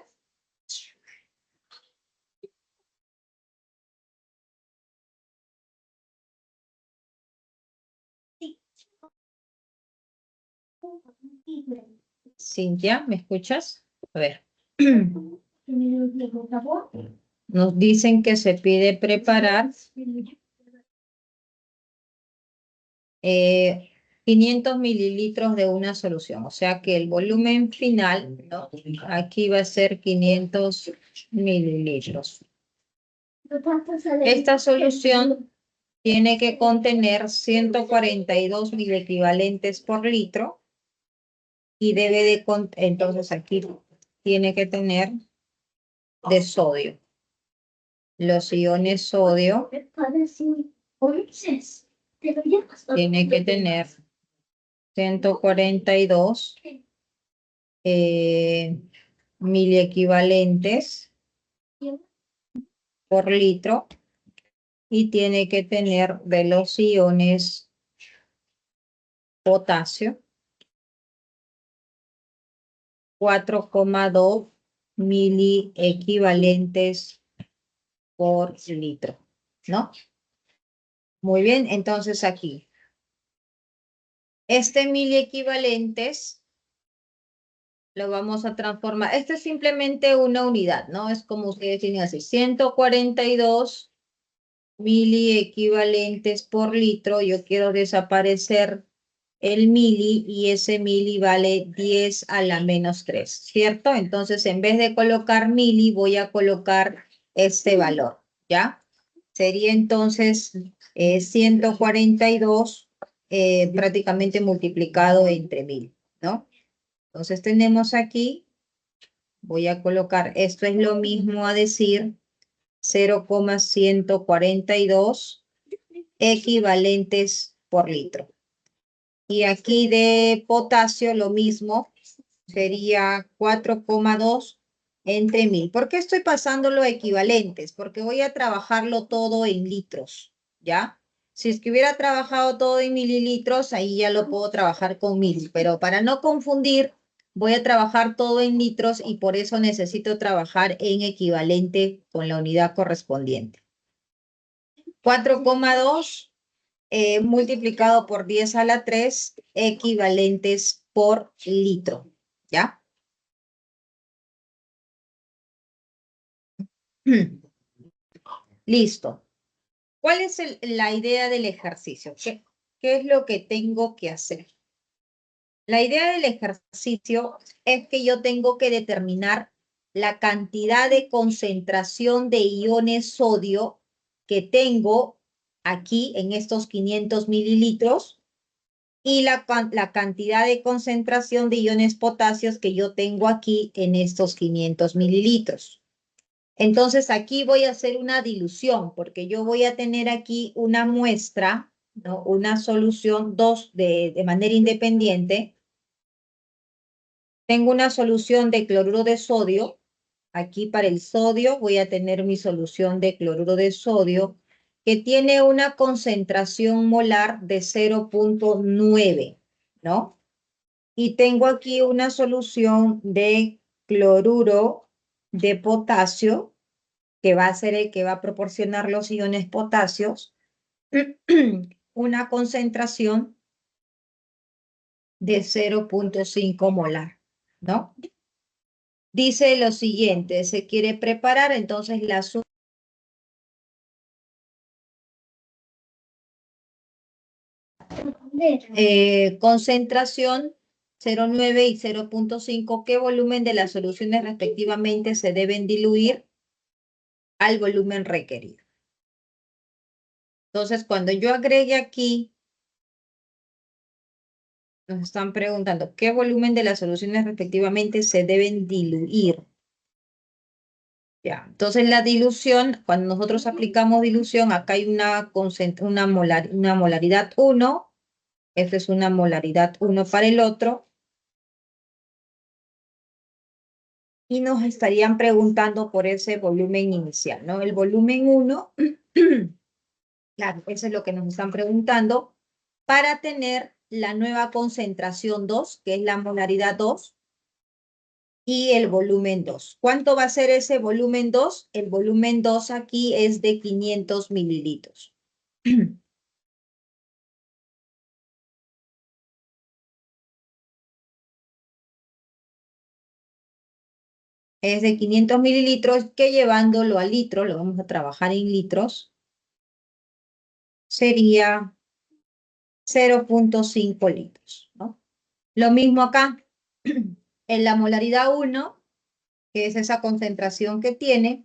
Cintia, ¿me escuchas? A ver. Nos dicen que se pide preparar 500 mililitros de una solución. O sea que el volumen final, ¿no? Aquí va a ser 500 mililitros. Esta solución tiene que contener 142 miliequivalentes por litro y debe de, entonces aquí tiene que tener de sodio. Los iones sodio tiene que tener 142 miliequivalentes por litro y tiene que tener de los iones potasio 4,2 miliequivalentes por litro, ¿no? Muy bien, entonces aquí. Este miliequivalentes lo vamos a transformar. Esto es simplemente una unidad, ¿no? Es como ustedes tienen así, 142 miliequivalentes por litro. Yo quiero desaparecer el mili y ese mili vale 10 a la menos 3, ¿cierto? Entonces, en vez de colocar mili, voy a colocar este valor, ¿ya? Sería entonces 142 prácticamente multiplicado entre 1000, ¿no? Entonces tenemos aquí, voy a colocar, esto es lo mismo a decir 0,142 equivalentes por litro. Y aquí de potasio lo mismo, sería 4,2 entre 1000. ¿Por qué estoy pasándolo a equivalentes? Porque voy a trabajarlo todo en litros, ¿ya? Si es que hubiera trabajado todo en mililitros, ahí ya lo puedo trabajar con 1000. Pero para no confundir, voy a trabajar todo en litros y por eso necesito trabajar en equivalente con la unidad correspondiente. 4,2 multiplicado por 10 a la 3 equivalentes por litro, ¿ya? Listo. ¿Cuál es la idea del ejercicio? ¿Qué es lo que tengo que hacer? La idea del ejercicio es que yo tengo que determinar la cantidad de concentración de iones sodio que tengo aquí en estos 500 mililitros y la cantidad de concentración de iones potasios que yo tengo aquí en estos 500 mililitros. Entonces aquí voy a hacer una dilución porque yo voy a tener aquí una muestra, ¿no? Una solución de manera independiente. Tengo una solución de cloruro de sodio. Aquí para el sodio voy a tener mi solución de cloruro de sodio que tiene una concentración molar de 0,9, ¿no? Y tengo aquí una solución de cloruro de potasio que va a ser el que va a proporcionar los iones potasios, una concentración de 0,5 molar, ¿no? Dice lo siguiente, se quiere preparar, entonces la concentración 0,9 y 0,5, ¿qué volumen de las soluciones respectivamente se deben diluir al volumen requerido? Entonces, cuando yo agregue aquí, nos están preguntando qué volumen de las soluciones respectivamente se deben diluir. Ya, entonces la dilución, cuando nosotros aplicamos dilución, acá hay una molaridad 1, esta es una molaridad 1 para el otro, y nos estarían preguntando por ese volumen inicial, ¿no? El volumen 1, claro, eso es lo que nos están preguntando, para tener la nueva concentración 2, que es la molaridad 2, y el volumen 2. ¿Cuánto va a ser ese volumen 2? El volumen 2 aquí es de 500 mililitros. Es de 500 mililitros que llevándolo a litros, lo vamos a trabajar en litros, sería 0,5 litros, ¿no? Lo mismo acá, en la molaridad 1, que es esa concentración que tiene,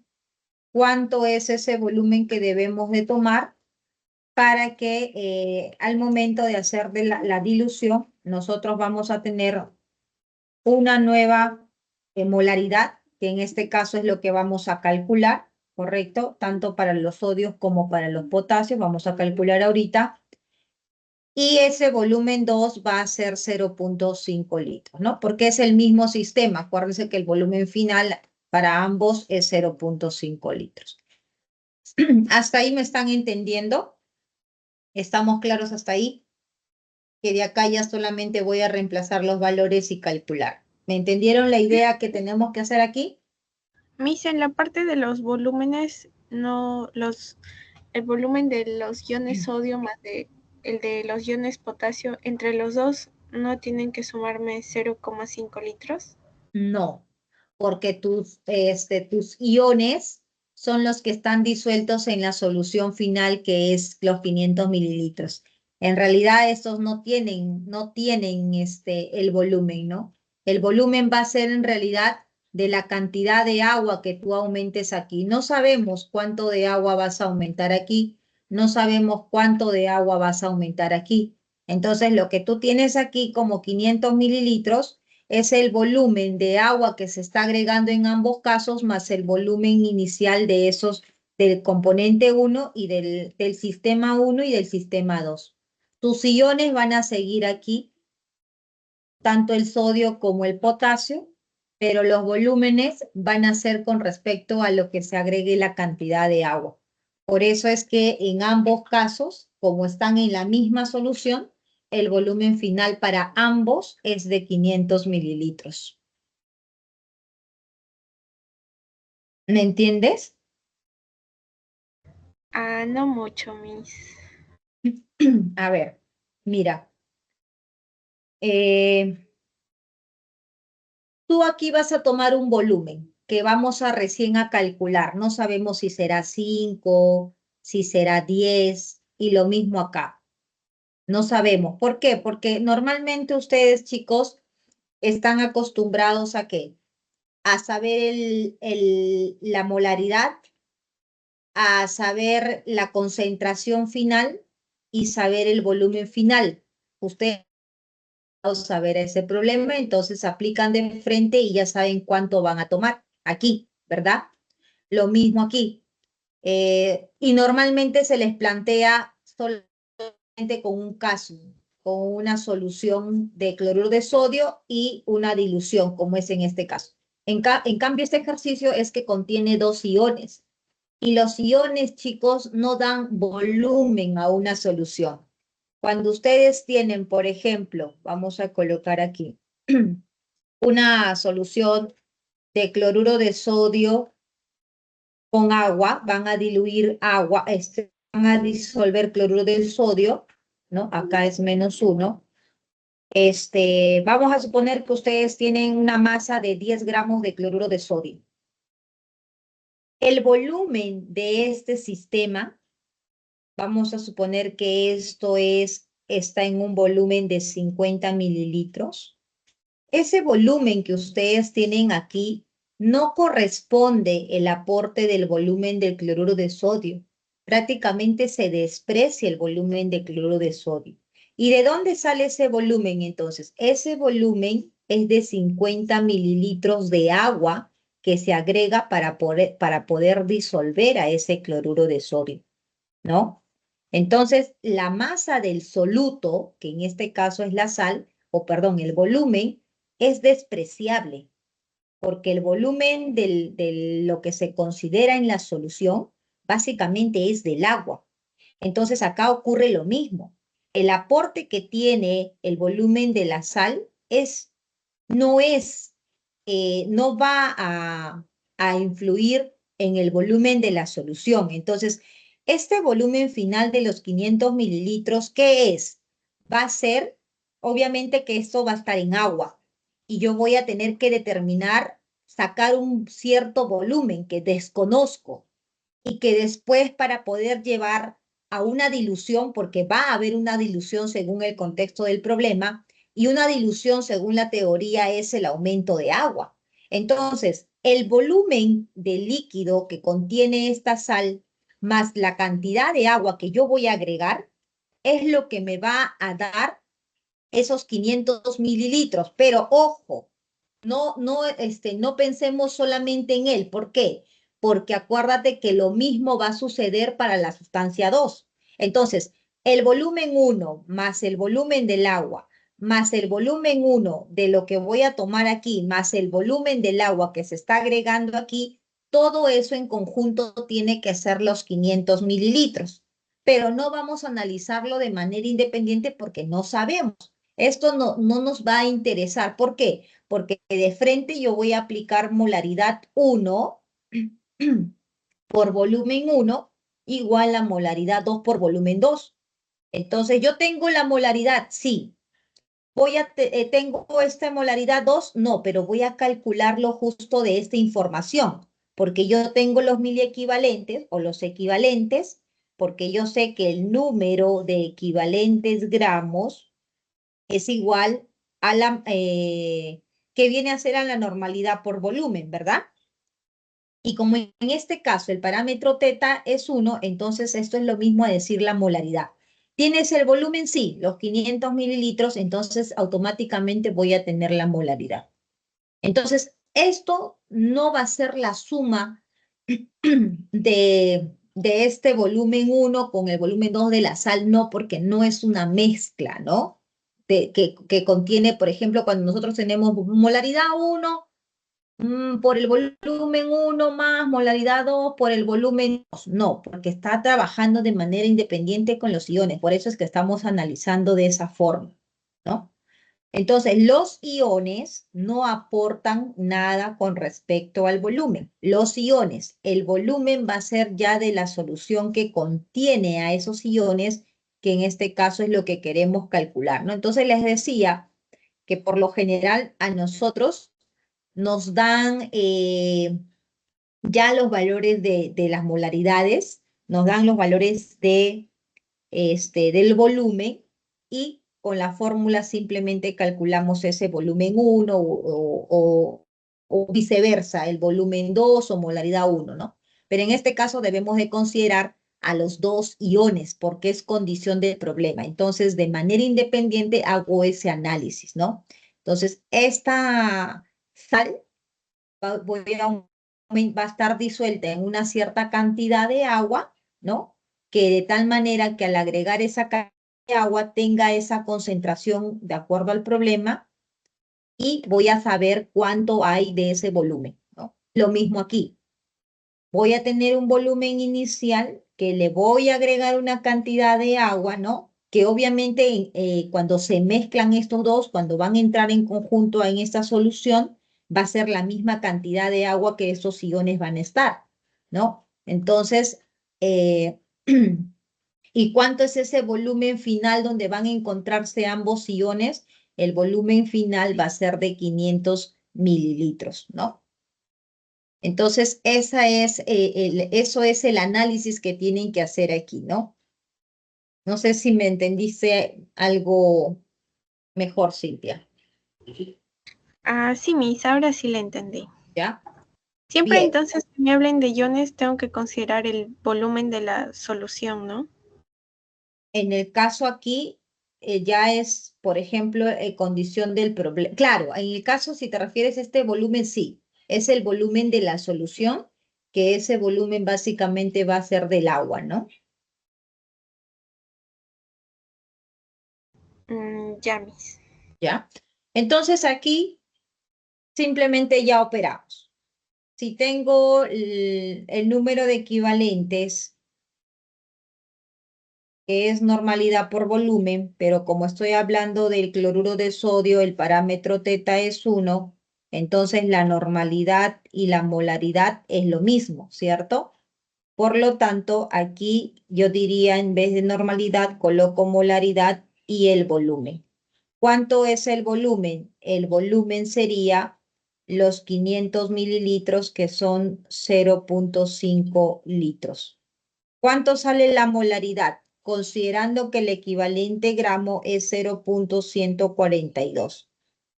¿cuánto es ese volumen que debemos de tomar? para que al momento de hacer de la dilución, nosotros vamos a tener una nueva molaridad, que en este caso es lo que vamos a calcular, ¿correcto? Tanto para los sodios como para los potasios, vamos a calcular ahorita. Y ese volumen 2 va a ser 0.5 litros, ¿no? Porque es el mismo sistema. Acuérdense que el volumen final para ambos es 0.5 litros. ¿Hasta ahí me están entendiendo? ¿Estamos claros hasta ahí? Que de acá ya solamente voy a reemplazar los valores y calcular. ¿Me entendieron la idea que tenemos que hacer aquí?
Miss, en la parte de los volúmenes, no el volumen de los iones sodio más el de los iones potasio, entre los dos no tienen que sumarme 0,5 litros.
No, porque tus iones son los que están disueltos en la solución final, que es los 500 mililitros. En realidad, estos no tienen el volumen, ¿no? El volumen va a ser en realidad de la cantidad de agua que tú aumentes aquí. No sabemos cuánto de agua vas a aumentar aquí, no sabemos cuánto de agua vas a aumentar aquí. Entonces, lo que tú tienes aquí como 500 mililitros es el volumen de agua que se está agregando en ambos casos más el volumen inicial de esos del componente 1 y del sistema 1 y del sistema 2. Tus iones van a seguir aquí, tanto el sodio como el potasio, pero los volúmenes van a ser con respecto a lo que se agregue la cantidad de agua. Por eso es que en ambos casos, como están en la misma solución, el volumen final para ambos es de 500 mililitros. ¿Me entiendes?
No mucho, Miss.
A ver, mira. Tú aquí vas a tomar un volumen que vamos a recién a calcular. No sabemos si será 5, si será 10 y lo mismo acá. No sabemos. ¿Por qué? Porque normalmente ustedes, chicos, están acostumbrados a ¿qué? A saber la molaridad, a saber la concentración final y saber el volumen final. Ustedes saber ese problema, entonces aplican de frente y ya saben cuánto van a tomar aquí, ¿verdad? Lo mismo aquí. Y normalmente se les plantea solamente con un caso, con una solución de cloruro de sodio y una dilución, como es en este caso. En cambio, este ejercicio es que contiene 2 iones. Y los iones, chicos, no dan volumen a una solución. Cuando ustedes tienen, por ejemplo, vamos a colocar aquí, una solución de cloruro de sodio con agua, van a diluir agua, van a disolver cloruro de sodio, ¿no? Acá es -1. Vamos a suponer que ustedes tienen una masa de 10 gramos de cloruro de sodio. El volumen de este sistema, vamos a suponer que esto está en un volumen de 50 mililitros. Ese volumen que ustedes tienen aquí no corresponde el aporte del volumen del cloruro de sodio. Prácticamente se desprecia el volumen de cloruro de sodio. ¿Y de dónde sale ese volumen entonces? Ese volumen es de 50 mililitros de agua que se agrega para poder disolver a ese cloruro de sodio, ¿no? Entonces, la masa del soluto, que en este caso es la sal, el volumen, es despreciable, porque el volumen de lo que se considera en la solución básicamente es del agua. Entonces, acá ocurre lo mismo. El aporte que tiene el volumen de la sal no va a influir en el volumen de la solución. Entonces, este volumen final de los 500 mililitros, ¿qué es? Va a ser, obviamente que esto va a estar en agua y yo voy a tener que sacar un cierto volumen que desconozco y que después para poder llevar a una dilución, porque va a haber una dilución según el contexto del problema, y una dilución según la teoría es el aumento de agua. Entonces, el volumen de líquido que contiene esta sal más la cantidad de agua que yo voy a agregar es lo que me va a dar esos 500 mililitros. Pero ojo, no pensemos solamente en él. ¿Por qué? Porque acuérdate que lo mismo va a suceder para la sustancia 2. Entonces, el volumen 1 más el volumen del agua, más el volumen 1 de lo que voy a tomar aquí, más el volumen del agua que se está agregando aquí, todo eso en conjunto tiene que ser los 500 mililitros. Pero no vamos a analizarlo de manera independiente porque no sabemos. Esto no nos va a interesar. ¿Por qué? Porque de frente yo voy a aplicar molaridad 1 por volumen 1 igual a molaridad 2 por volumen 2. Entonces yo tengo la molaridad, sí. ¿Tengo esta molaridad 2? No, pero voy a calcularlo justo de esta información, porque yo tengo los miliequivalentes o los equivalentes, porque yo sé que el número de equivalentes gramos es igual a la que viene a ser a la normalidad por volumen, ¿verdad? Y como en este caso el parámetro teta es 1, entonces esto es lo mismo a decir la molaridad. ¿Tienes el volumen? Sí, los 500 mililitros, entonces automáticamente voy a tener la molaridad. Entonces, esto no va a ser la suma de este volumen 1 con el volumen 2 de la sal, no, porque no es una mezcla, ¿no? Que contiene, por ejemplo, cuando nosotros tenemos molaridad 1 por el volumen 1 más molaridad 2 por el volumen 2. No, porque está trabajando de manera independiente con los iones. Por eso es que estamos analizando de esa forma, ¿no? Entonces, los iones no aportan nada con respecto al volumen. Los iones, el volumen va a ser ya de la solución que contiene a esos iones, que en este caso es lo que queremos calcular, ¿no? Entonces, les decía que por lo general a nosotros nos dan ya los valores de las molaridades, nos dan los valores del volumen y con la fórmula simplemente calculamos ese volumen 1 o viceversa, el volumen 2 o molaridad 1, ¿no? Pero en este caso debemos de considerar a los dos iones porque es condición del problema. Entonces, de manera independiente hago ese análisis, ¿no? Entonces, esta sal va a estar disuelta en una cierta cantidad de agua, ¿no? Que de tal manera que al agregar esa cantidad de agua tenga esa concentración de acuerdo al problema y voy a saber cuánto hay de ese volumen, ¿no? Lo mismo aquí. Voy a tener un volumen inicial que le voy a agregar una cantidad de agua, ¿no? Que obviamente cuando se mezclan estos dos, cuando van a entrar en conjunto en esta solución, va a ser la misma cantidad de agua que estos iones van a estar, ¿no? Entonces, ¿y cuánto es ese volumen final donde van a encontrarse ambos iones? El volumen final va a ser de 500 mililitros, ¿no? Entonces, eso es el análisis que tienen que hacer aquí, ¿no? No sé si me entendiste algo mejor, Cintia.
Ah, sí, Miss, ahora sí la entendí.
¿Ya?
Siempre
Bien.
entonces que me hablen de iones tengo que considerar el volumen de la solución, ¿no?
En el caso aquí, ya es, por ejemplo, condición del problema. Claro, en el caso, si te refieres a este volumen, sí, es el volumen de la solución, que ese volumen básicamente va a ser del agua, ¿no?
Ya, Miss.
¿Ya? Entonces aquí simplemente ya operamos. Si tengo el número de equivalentes, que es normalidad por volumen, pero como estoy hablando del cloruro de sodio, el parámetro teta es 1, entonces la normalidad y la molaridad es lo mismo, ¿cierto? Por lo tanto, aquí yo diría en vez de normalidad, coloco molaridad y el volumen. ¿Cuánto es el volumen? El volumen sería los 500 mililitros, que son 0.5 litros. ¿Cuánto sale la molaridad? Considerando que el equivalente gramo es 0.142.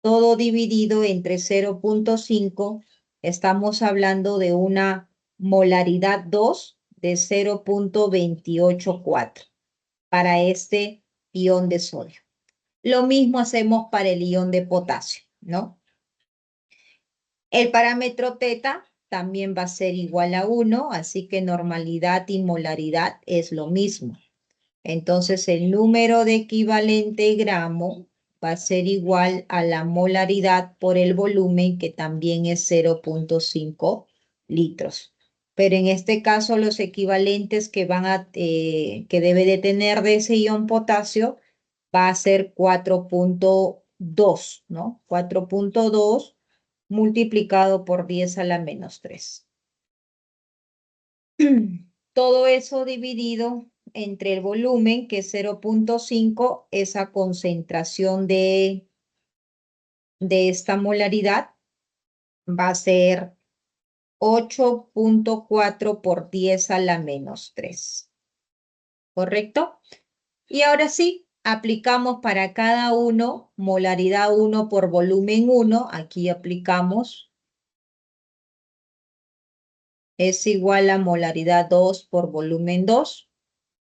Todo dividido entre 0.5, estamos hablando de una molaridad 2 de 0.284 para este ion de sodio. Lo mismo hacemos para el ion de potasio, ¿no? El parámetro teta también va a ser igual a 1, así que normalidad y molaridad es lo mismo. Entonces el número de equivalente gramo va a ser igual a la molaridad por el volumen, que también es 0.5 litros. Pero en este caso los equivalentes que debe de tener de ese ion potasio va a ser 4.2, ¿no? 4.2 multiplicado por 10 a la menos 3. Todo eso dividido entre el volumen, que es 0.5, esa concentración de esta molaridad va a ser 8.4 por 10 a la menos 3. ¿Correcto? Y ahora sí, aplicamos para cada uno, molaridad 1 por volumen 1. Aquí aplicamos. Es igual a molaridad 2 por volumen 2.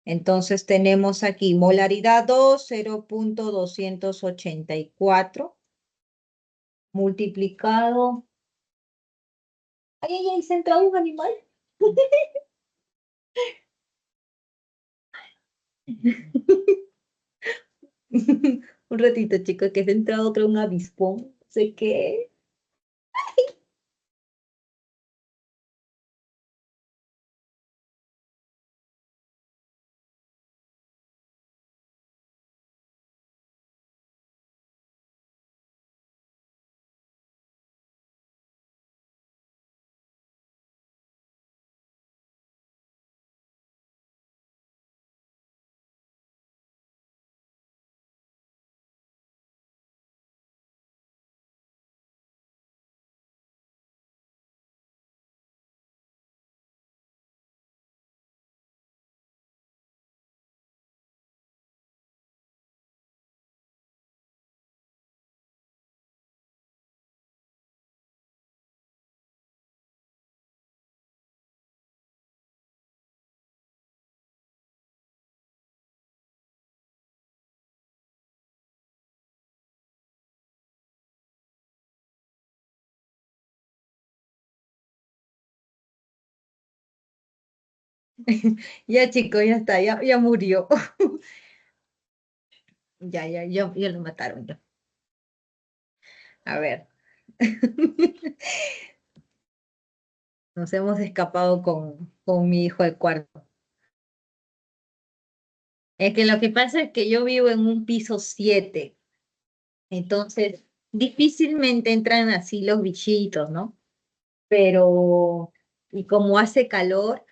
Entonces tenemos aquí molaridad 2, 0.284 multiplicado. Ay, ¿se entra un animal? Un ratito, chicos, que se ha entrado otro un avispón. No sé qué. Ya, chicos, ya está, ya murió. Ya lo mataron. Ya. A ver. Nos hemos escapado con mi hijo al cuarto. Es que lo que pasa es que yo vivo en un piso 7, entonces difícilmente entran así los bichitos, ¿no? Pero, y como hace calor,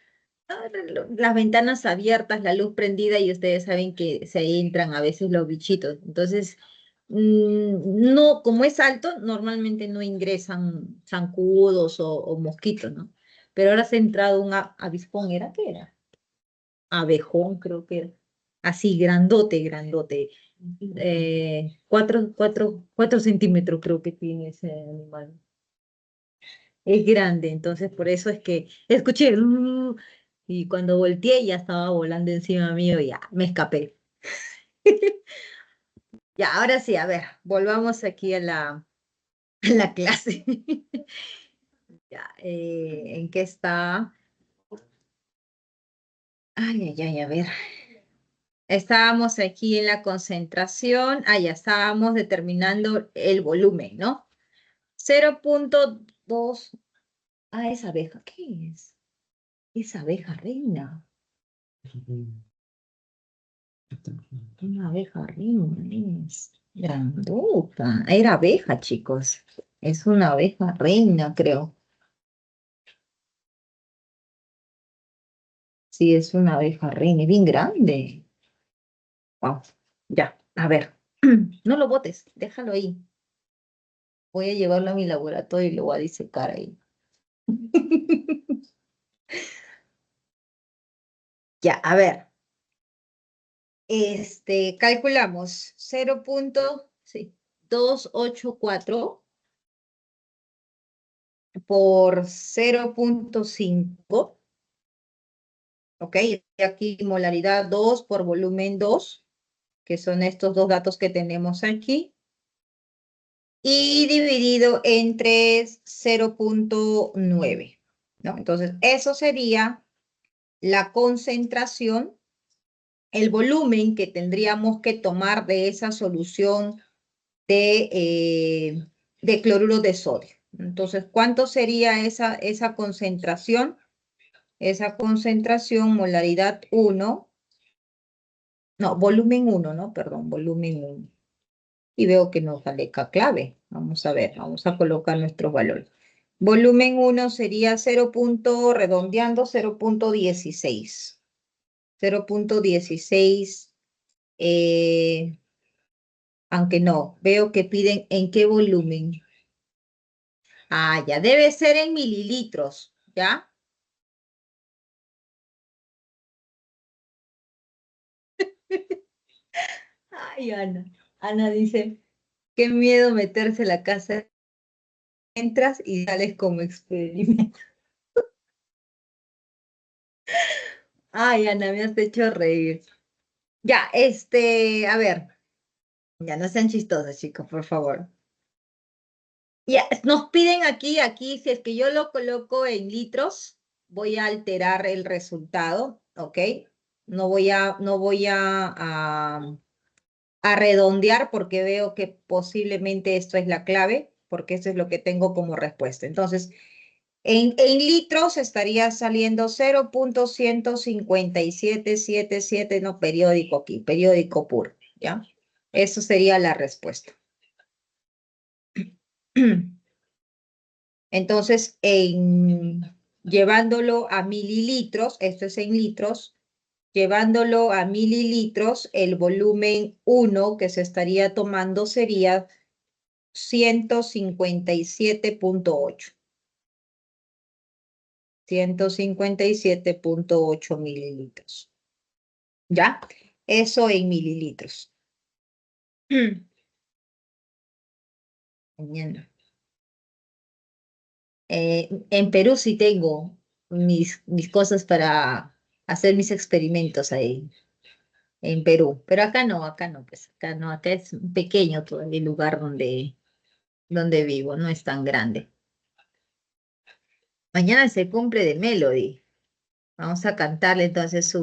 las ventanas abiertas, la luz prendida, y ustedes saben que se entran a veces los bichitos. Entonces, no, como es alto, normalmente no ingresan zancudos o mosquitos, ¿no? Pero ahora se ha entrado un avispón, ¿era qué era? Abejón, creo que era. Así, grandote, grandote. 4 centímetros creo que tiene ese animal. Es grande, entonces por eso es que escuché y cuando volteé ya estaba volando encima mío y ya me escapé. Ya, ahora sí, a ver, volvamos aquí a la clase. Ya, ¿en qué está? Ay, a ver. Estábamos aquí en la concentración. Ya estábamos determinando el volumen, ¿no? 0.2. Esa abeja, ¿qué es? Esa abeja reina. Una abeja reina es grandota. Era abeja, chicos. Es una abeja reina, creo. Sí, es una abeja reina, es bien grande. Wow. Ya, a ver. No lo botes, déjalo ahí. Voy a llevarlo a mi laboratorio y lo voy a disecar ahí. Ya, a ver. Calculamos 0.284 por 0.5 ¿ok? Y aquí molaridad 2 por volumen 2, que son estos dos datos que tenemos aquí, y dividido entre 0.9, ¿no? Entonces, eso sería la concentración, el volumen que tendríamos que tomar de esa solución de cloruro de sodio. Entonces, ¿cuánto sería esa concentración? Esa concentración, molaridad 1, no, volumen 1, ¿no? Perdón, volumen 1. Y veo que nos sale acá clave. Vamos a ver, vamos a colocar nuestros valores. Volumen 1 sería 0. Redondeando 0.16. 0.16, aunque no, veo que piden en qué volumen. Ah, ya, debe ser en mililitros, ¿ya? Ay, Ana. Ana dice, qué miedo meterse en la casa. Entras y sales como experimento. Ay, Ana, me has hecho reír. Ya, a ver, ya no sean chistosos, chicos, por favor. Ya, nos piden aquí, si es que yo lo coloco en litros, voy a alterar el resultado, ¿ok? No voy a redondear porque veo que posiblemente esto es la clave, porque esto es lo que tengo como respuesta. Entonces, en litros estaría saliendo 0.15777, no periódico aquí, periódico puro, ¿ya? Eso sería la respuesta. Entonces, llevándolo a mililitros, esto es en litros, llevándolo a mililitros, el volumen 1 que se estaría tomando sería 157.8. 157.8 mililitros. ¿Ya? Eso en mililitros. Mañana. En Perú sí tengo mis cosas para hacer mis experimentos ahí, en Perú. Pero acá no, pues acá no, acá es pequeño todo el lugar donde vivo, no es tan grande. Mañana es el cumple de Melody. Vamos a cantarle entonces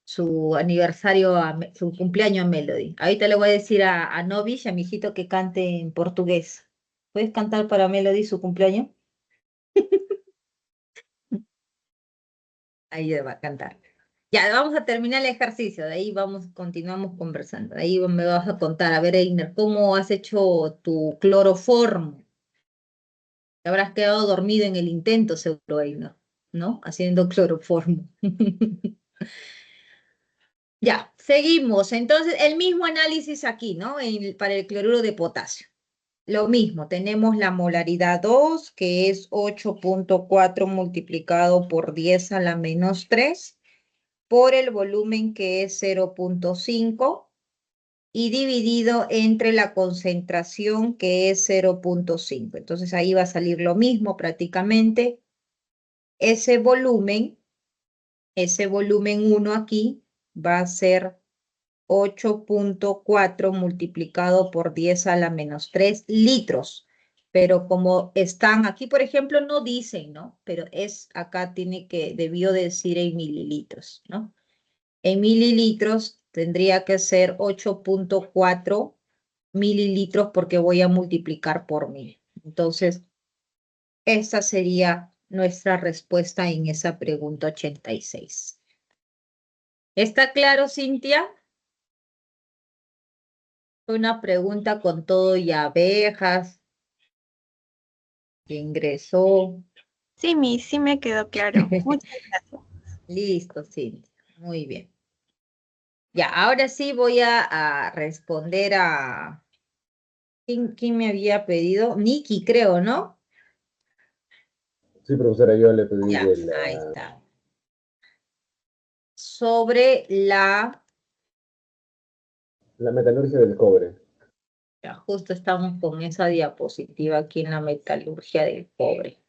su aniversario, su cumpleaños a Melody. Ahorita le voy a decir a Novish, a mi hijito, que cante en portugués. ¿Puedes cantar para Melody su cumpleaños? Ahí le va a cantar. Ya, vamos a terminar el ejercicio, de ahí continuamos conversando. Ahí me vas a contar, a ver, Einer, ¿cómo has hecho tu cloroformo? Te habrás quedado dormido en el intento, seguro, Einer, ¿no? Haciendo cloroformo. Ya, seguimos. Entonces, el mismo análisis aquí, ¿no? Para el cloruro de potasio. Lo mismo, tenemos la molaridad 2, que es 8.4 multiplicado por 10 a la menos 3, por el volumen que es 0.5, y dividido entre la concentración que es 0.5. Entonces ahí va a salir lo mismo prácticamente. Ese volumen 1 aquí va a ser 8.4 multiplicado por 10 a la menos 3 litros. Pero como están aquí, por ejemplo, no dicen, ¿no? Pero acá debió decir en mililitros, ¿no? En mililitros tendría que ser 8.4 mililitros porque voy a multiplicar por 1000. Entonces, esa sería nuestra respuesta en esa pregunta 86. ¿Está claro, Cintia? Una pregunta con todo y abejas que ingresó.
Sí, sí me quedó claro. Muchas gracias.
Listo, Cintia. Muy bien. Ya, ahora sí voy a responder a... ¿Quién me había pedido? Nikki, creo, ¿no?
Sí, profesora, yo le pedí
Ya, ahí está. Sobre
la metalurgia del cobre.
ya, justo estamos con esa diapositiva aquí en la metalurgia del cobre.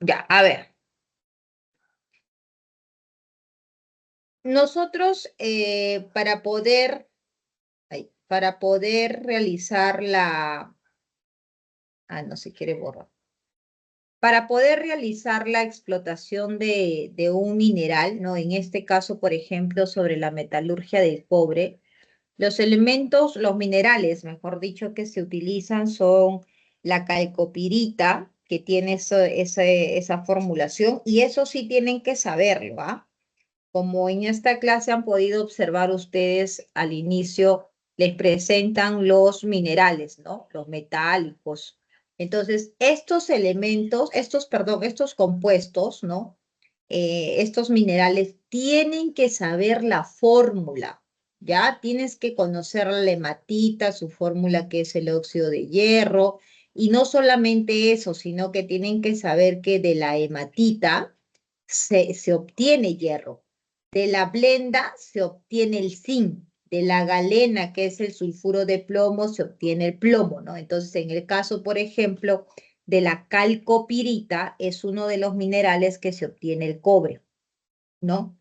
Ya, a ver. Nosotros para poder realizar la... Ah, no se quiere borrar. Para poder realizar la explotación de un mineral, ¿no? En este caso, por ejemplo, sobre la metalurgia del cobre, los elementos, los minerales, mejor dicho, que se utilizan son la calcopirita, que tiene esa formulación, y eso sí tienen que saberlo, ¿ah? Como en esta clase han podido observar ustedes al inicio, les presentan los minerales, ¿no? Los metálicos. Entonces, estos elementos, estos compuestos, ¿no? Estos minerales tienen que saber la fórmula, ¿ya? Tienes que conocer la hematita, su fórmula que es el óxido de hierro, y no solamente eso, sino que tienen que saber que de la hematita se obtiene hierro. De la blenda se obtiene el zinc, de la galena, que es el sulfuro de plomo, se obtiene el plomo, ¿no? Entonces, en el caso, por ejemplo, de la calcopirita, es uno de los minerales que se obtiene el cobre, ¿no?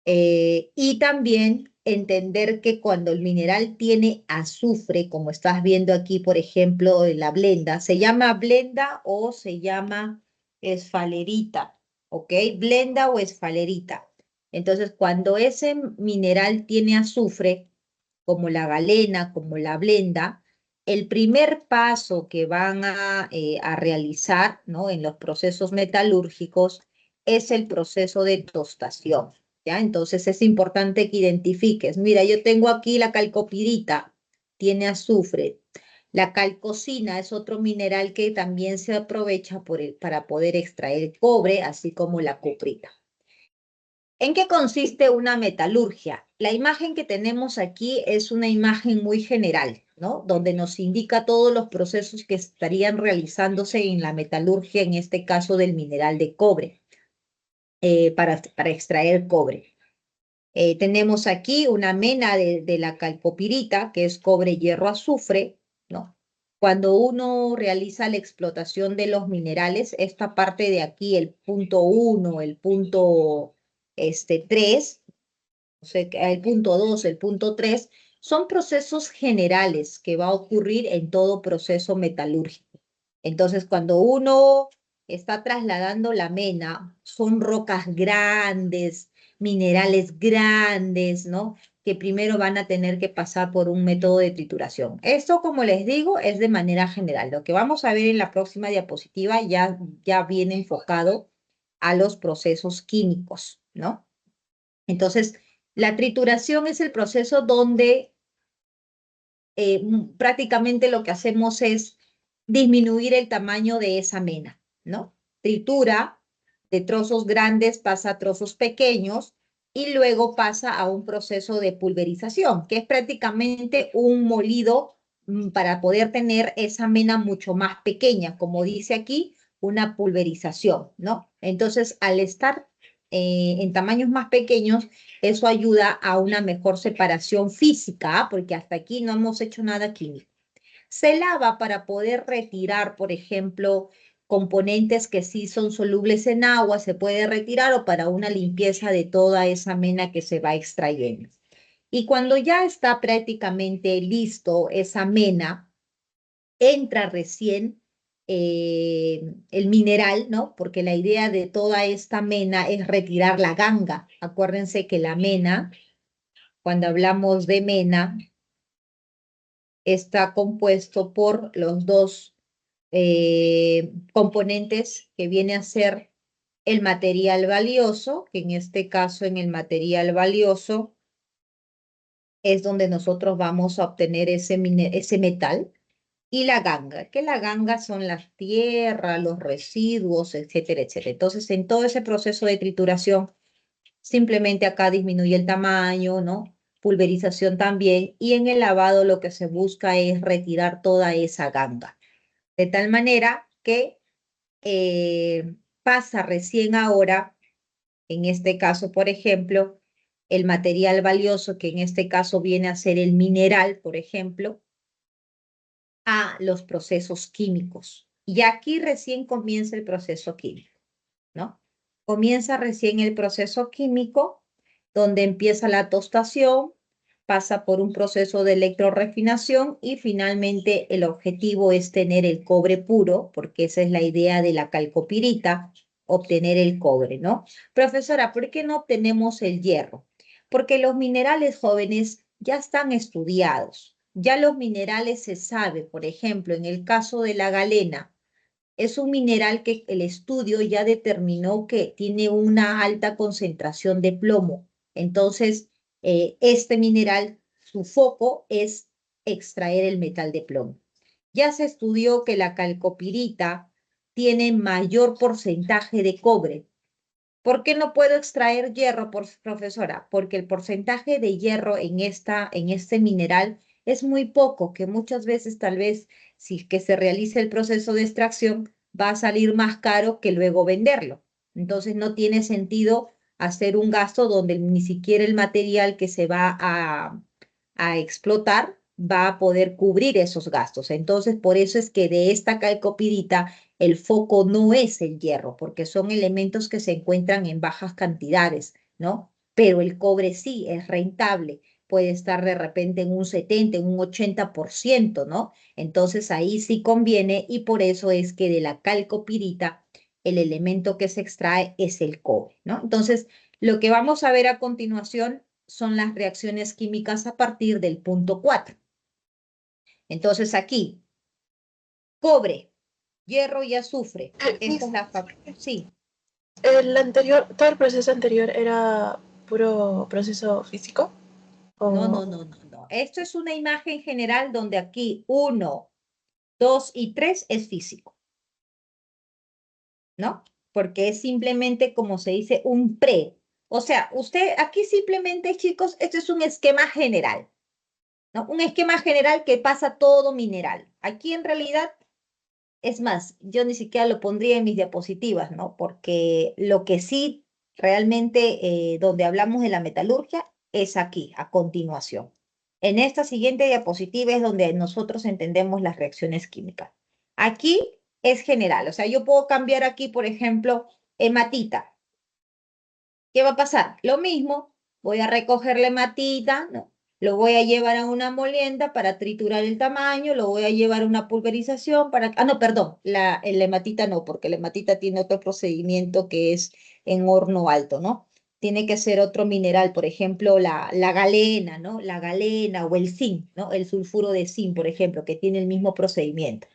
Y también entender que cuando el mineral tiene azufre, como estás viendo aquí, por ejemplo, en la blenda, ¿se llama blenda o se llama esfalerita? ¿Ok? Blenda o esfalerita. Entonces, cuando ese mineral tiene azufre, como la galena, como la blenda, el primer paso que van a realizar, ¿no? En los procesos metalúrgicos es el proceso de tostación, ¿ya? Entonces es importante que identifiques, mira, yo tengo aquí la calcopirita, tiene azufre. La calcosina es otro mineral que también se aprovecha para poder extraer cobre, así como la cuprita. ¿En qué consiste una metalurgia? La imagen que tenemos aquí es una imagen muy general, ¿no? Donde nos indica todos los procesos que estarían realizándose en la metalurgia, en este caso del mineral de cobre, para extraer cobre. Tenemos aquí una mena de la calcopirita, que es cobre, hierro, azufre, ¿no? Cuando uno realiza la explotación de los minerales, esta parte de aquí, el punto 1, el punto 3, o sea, el punto 2, el punto 3, son procesos generales que va a ocurrir en todo proceso metalúrgico. Entonces, cuando uno está trasladando la mena, son rocas grandes, minerales grandes, ¿no? Que primero van a tener que pasar por un método de trituración. Esto, como les digo, es de manera general. Lo que vamos a ver en la próxima diapositiva ya viene enfocado a los procesos químicos, ¿no? Entonces, la trituración es el proceso donde prácticamente lo que hacemos es disminuir el tamaño de esa mena, ¿no? Tritura de trozos grandes, pasa a trozos pequeños y luego pasa a un proceso de pulverización, que es prácticamente un molido para poder tener esa mena mucho más pequeña, como dice aquí, una pulverización, ¿no? Entonces, al estar en tamaños más pequeños, eso ayuda a una mejor separación física, porque hasta aquí no hemos hecho nada químico. Se lava para poder retirar, por ejemplo, componentes que sí son solubles en agua, se puede retirar, o para una limpieza de toda esa mena que se va extrayendo. Y cuando ya está prácticamente listo esa mena, entra recién el mineral, ¿no? Porque la idea de toda esta mena es retirar la ganga. Acuérdense que la mena, cuando hablamos de mena, está compuesto por los dos componentes que viene a ser el material valioso, que en este caso en el material valioso es donde nosotros vamos a obtener ese metal, y la ganga, que la ganga son las tierras, los residuos, etcétera, etcétera. Entonces, en todo ese proceso de trituración, simplemente acá disminuye el tamaño, ¿no? Pulverización también, y en el lavado lo que se busca es retirar toda esa ganga, de tal manera que pasa recién ahora, en este caso, por ejemplo, el material valioso, que en este caso viene a ser el mineral, por ejemplo, a los procesos químicos, Y aquí recién comienza el proceso químico, ¿no? Comienza recién el proceso químico, donde empieza la tostación, pasa por un proceso de electrorefinación y finalmente el objetivo es tener el cobre puro, porque esa es la idea de la calcopirita, obtener el cobre, ¿no? Profesora, ¿por qué no obtenemos el hierro? Porque los minerales jóvenes ya están estudiados. Ya los minerales se sabe, por ejemplo, en el caso de la galena, es un mineral que el estudio ya determinó que tiene una alta concentración de plomo. Entonces, este mineral, su foco es extraer el metal de plomo. Ya se estudió que la calcopirita tiene mayor porcentaje de cobre. ¿Por qué no puedo extraer hierro, profesora? Porque el porcentaje de hierro en este mineral es muy poco, que muchas veces tal vez si que se realice el proceso de extracción va a salir más caro que luego venderlo. Entonces no tiene sentido hacer un gasto donde ni siquiera el material que se va a explotar va a poder cubrir esos gastos. Entonces por eso es que de esta calcopirita el foco no es el hierro, porque son elementos que se encuentran en bajas cantidades, ¿no? Pero el cobre sí es rentable, puede estar de repente en un 70, en un 80%, ¿no? Entonces ahí sí conviene y por eso es que de la calcopirita el elemento que se extrae es el cobre, ¿no? Entonces, lo que vamos a ver a continuación son las reacciones químicas a partir del punto 4. Entonces aquí, cobre, hierro y azufre. Esta es la sí.
¿El anterior, todo el proceso anterior era puro proceso físico?
No. Esto es una imagen general donde aquí 1, 2 y 3 es físico. ¿No? Porque es simplemente, como se dice, un pre. O sea, usted aquí simplemente, chicos, esto es un esquema general. ¿No? Un esquema general que pasa todo mineral. Aquí en realidad, es más, yo ni siquiera lo pondría en mis diapositivas, ¿no? Porque lo que sí realmente, donde hablamos de la metalurgia, es aquí, a continuación. En esta siguiente diapositiva es donde nosotros entendemos las reacciones químicas. Aquí es general, o sea, yo puedo cambiar aquí, por ejemplo, hematita. ¿Qué va a pasar? Lo mismo, voy a recoger la hematita, ¿no? Lo voy a llevar a una molienda para triturar el tamaño, lo voy a llevar a una pulverización para... Ah, no, perdón, la hematita no, porque la hematita tiene otro procedimiento que es en horno alto, ¿no? Tiene que ser otro mineral, por ejemplo, la galena, ¿no? La galena o el zinc, ¿no? El sulfuro de zinc, por ejemplo, que tiene el mismo procedimiento.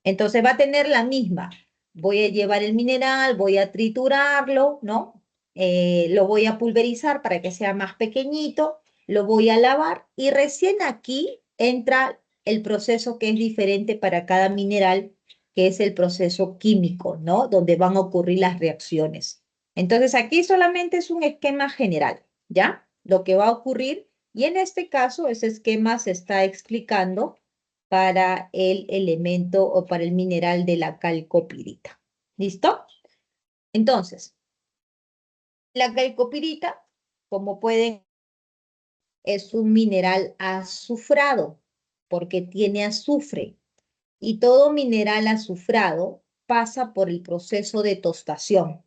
Entonces va a tener la misma. Voy a llevar el mineral, voy a triturarlo, ¿no? Lo voy a pulverizar para que sea más pequeñito, lo voy a lavar y recién aquí entra el proceso que es diferente para cada mineral, que es el proceso químico, ¿no? Donde van a ocurrir las reacciones. Entonces aquí solamente es un esquema general, ¿ya? Lo que va a ocurrir y en este caso ese esquema se está explicando para el elemento o para el mineral de la calcopirita. ¿Listo? Entonces, la calcopirita, como pueden, es un mineral azufrado porque tiene azufre y todo mineral azufrado pasa por el proceso de tostación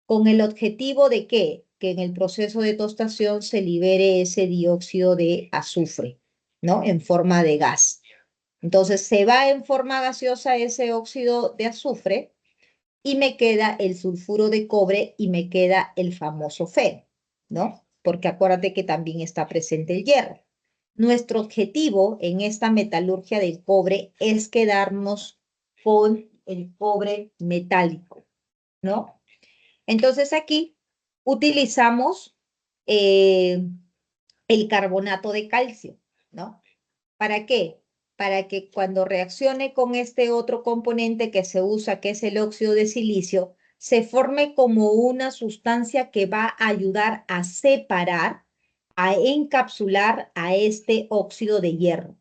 con el objetivo de ¿qué? Que en el proceso de tostación se libere ese dióxido de azufre, ¿no? En forma de gas. Entonces se va en forma gaseosa ese óxido de azufre y me queda el sulfuro de cobre y me queda el famoso Fe, ¿no? Porque acuérdate que también está presente el hierro. Nuestro objetivo en esta metalurgia del cobre es quedarnos con el cobre metálico, ¿no? Entonces aquí utilizamos el carbonato de calcio, ¿no? ¿Para qué? Para que cuando reaccione con este otro componente que se usa, que es el óxido de silicio, se forme como una sustancia que va a ayudar a separar, a encapsular a este óxido de hierro.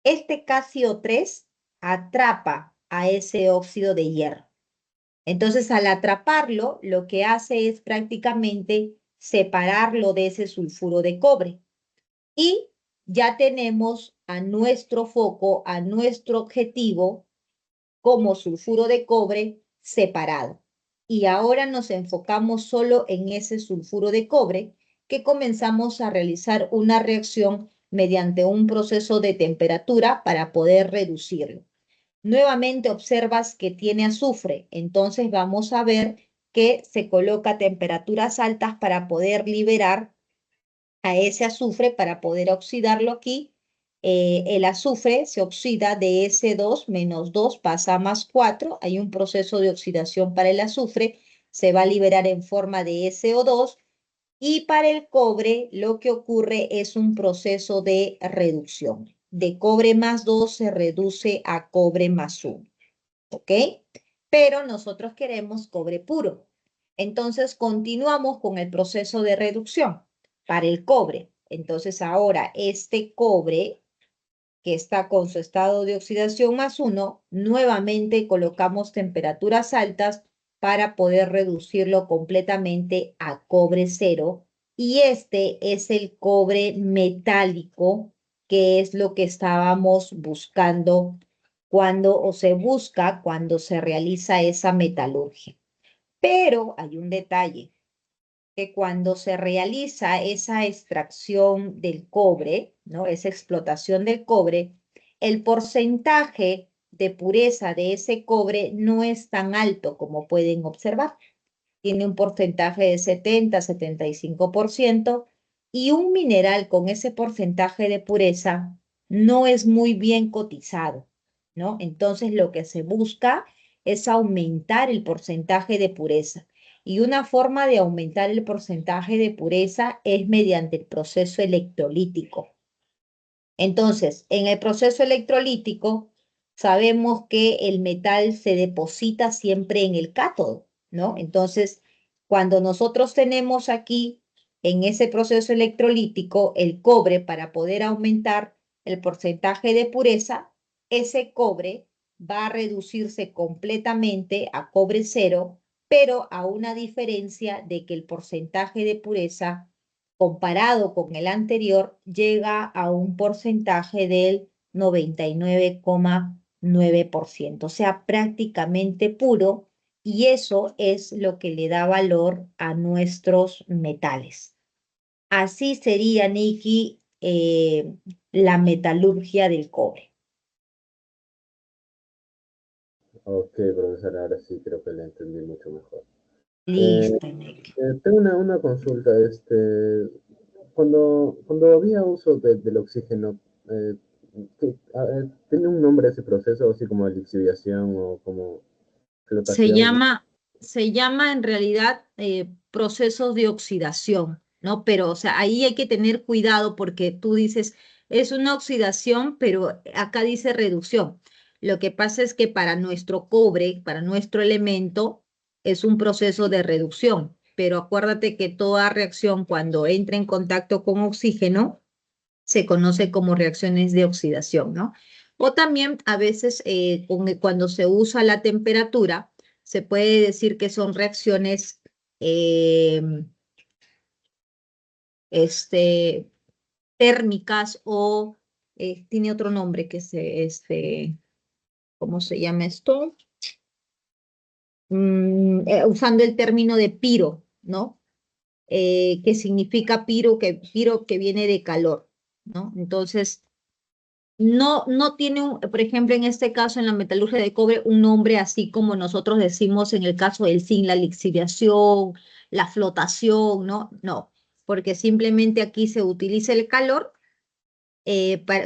Este KCO3 atrapa a ese óxido de hierro. Entonces, al atraparlo, lo que hace es prácticamente separarlo de ese sulfuro de cobre. Y ya tenemos a nuestro foco, a nuestro objetivo como sulfuro de cobre separado. Y ahora nos enfocamos solo en ese sulfuro de cobre, que comenzamos a realizar una reacción mediante un proceso de temperatura para poder reducirlo. Nuevamente observas que tiene azufre, entonces vamos a ver que se coloca a temperaturas altas para poder liberar a ese azufre, para poder oxidarlo aquí. El azufre se oxida de S2 menos 2 pasa a más 4, hay un proceso de oxidación para el azufre, se va a liberar en forma de SO2, y para el cobre lo que ocurre es un proceso de reducción. De cobre más 2 se reduce a cobre más 1, ¿ok? Pero nosotros queremos cobre puro. Entonces continuamos con el proceso de reducción para el cobre. Entonces ahora este cobre que está con su estado de oxidación más 1, nuevamente colocamos temperaturas altas para poder reducirlo completamente a cobre cero. Y este es el cobre metálico, que es lo que estábamos buscando cuando se realiza esa metalurgia. Pero hay un detalle, que cuando se realiza esa extracción del cobre, ¿no? Esa explotación del cobre, el porcentaje de pureza de ese cobre no es tan alto como pueden observar. Tiene un porcentaje de 70-75%, y un mineral con ese porcentaje de pureza no es muy bien cotizado, ¿no? Entonces lo que se busca es aumentar el porcentaje de pureza. Y una forma de aumentar el porcentaje de pureza es mediante el proceso electrolítico. Entonces, en el proceso electrolítico, sabemos que el metal se deposita siempre en el cátodo, ¿no? Entonces, cuando nosotros tenemos aquí, en ese proceso electrolítico, el cobre, para poder aumentar el porcentaje de pureza, ese cobre va a reducirse completamente a cobre cero, pero a una diferencia de que el porcentaje de pureza comparado con el anterior llega a un porcentaje del 99,9%, o sea, prácticamente puro, y eso es lo que le da valor a nuestros metales. Así sería, Nikki, la metalurgia del cobre.
Ok, profesor, ahora sí creo que le entendí mucho mejor.
Listo, Nikki.
Tengo una consulta. Cuando había uso del oxígeno, ¿tiene un nombre ese proceso, así como lixiviación o como flotación?
Se llama en realidad procesos de oxidación, ¿no? Pero, o sea, ahí hay que tener cuidado porque tú dices, es una oxidación, pero acá dice reducción. Lo que pasa es que para nuestro cobre, para nuestro elemento, es un proceso de reducción. Pero acuérdate que toda reacción, cuando entra en contacto con oxígeno, se conoce como reacciones de oxidación, ¿no? O también a veces cuando se usa la temperatura, se puede decir que son reacciones térmicas, o tiene otro nombre que ¿cómo se llama esto? Usando el término de piro, ¿no? Que significa piro que viene de calor, ¿no? Entonces, no tiene, por ejemplo, en este caso, en la metalurgia de cobre, un nombre así como nosotros decimos en el caso del zinc, la lixiviación, la flotación, ¿no? No, porque simplemente aquí se utiliza el calor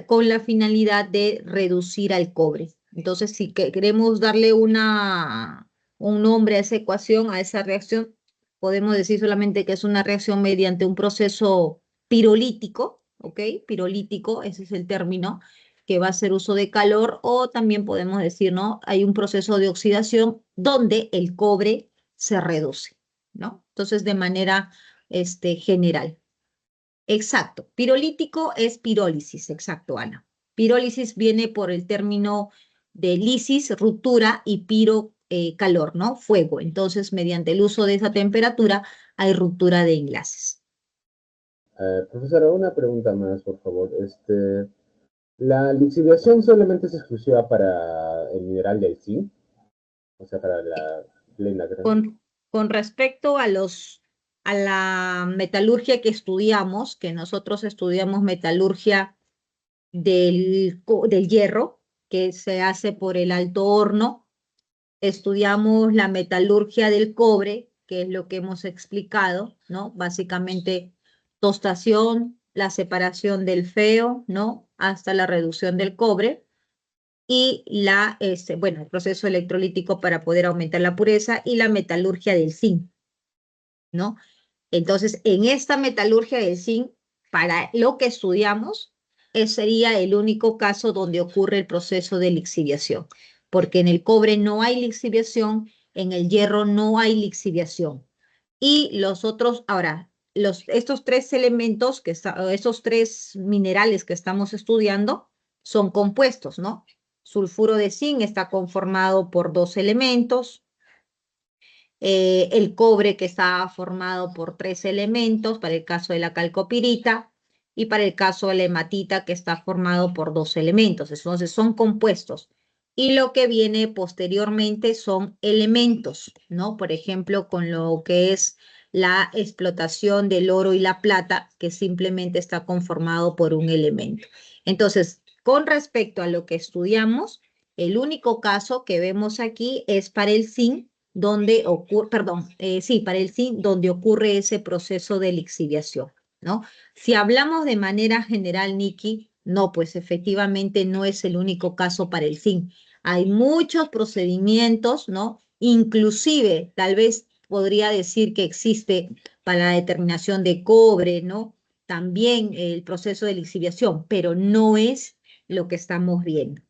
con la finalidad de reducir al cobre. Entonces, si queremos darle un nombre a esa ecuación, a esa reacción, podemos decir solamente que es una reacción mediante un proceso pirolítico, ¿ok? Pirolítico, ese es el término, que va a hacer uso de calor, o también podemos decir, ¿no? Hay un proceso de oxidación donde el cobre se reduce, ¿no? Entonces, de manera general. Exacto. Pirolítico es pirólisis, exacto, Ana. Pirólisis viene por el término de lisis, ruptura, y piro, calor, ¿no? Fuego. Entonces, mediante el uso de esa temperatura, hay ruptura de enlaces.
Profesora, una pregunta más, por favor. ¿La lixiviación solamente es exclusiva para el mineral del zinc? O sea, para la leyenda grande.
Con respecto a la metalurgia que estudiamos, que nosotros estudiamos metalurgia del hierro, que se hace por el alto horno, estudiamos la metalurgia del cobre, que es lo que hemos explicado, ¿no? Básicamente tostación, la separación del feo, ¿no? Hasta la reducción del cobre y el proceso electrolítico para poder aumentar la pureza y la metalurgia del zinc, ¿no? Entonces, en esta metalurgia del zinc, para lo que estudiamos, sería el único caso donde ocurre el proceso de lixiviación, porque en el cobre no hay lixiviación, en el hierro no hay lixiviación. Y los otros, ahora, estos tres elementos, estos tres minerales que estamos estudiando, son compuestos, ¿no? Sulfuro de zinc está conformado por 2 elementos, el cobre que está formado por 3 elementos para el caso de la calcopirita y para el caso de la hematita que está formado por 2 elementos. Entonces son compuestos. Y lo que viene posteriormente son elementos, ¿no? Por ejemplo, con lo que es la explotación del oro y la plata, que simplemente está conformado por un elemento. Entonces, con respecto a lo que estudiamos, el único caso que vemos aquí es para el zinc, donde ocurre, para el zinc, donde ocurre ese proceso de lixiviación, ¿no? Si hablamos de manera general, Nikki, no, pues efectivamente no es el único caso para el zinc. Hay muchos procedimientos, ¿no? Inclusive, tal vez podría decir que existe para la determinación de cobre, ¿no? También el proceso de lixiviación, pero no es lo que estamos viendo,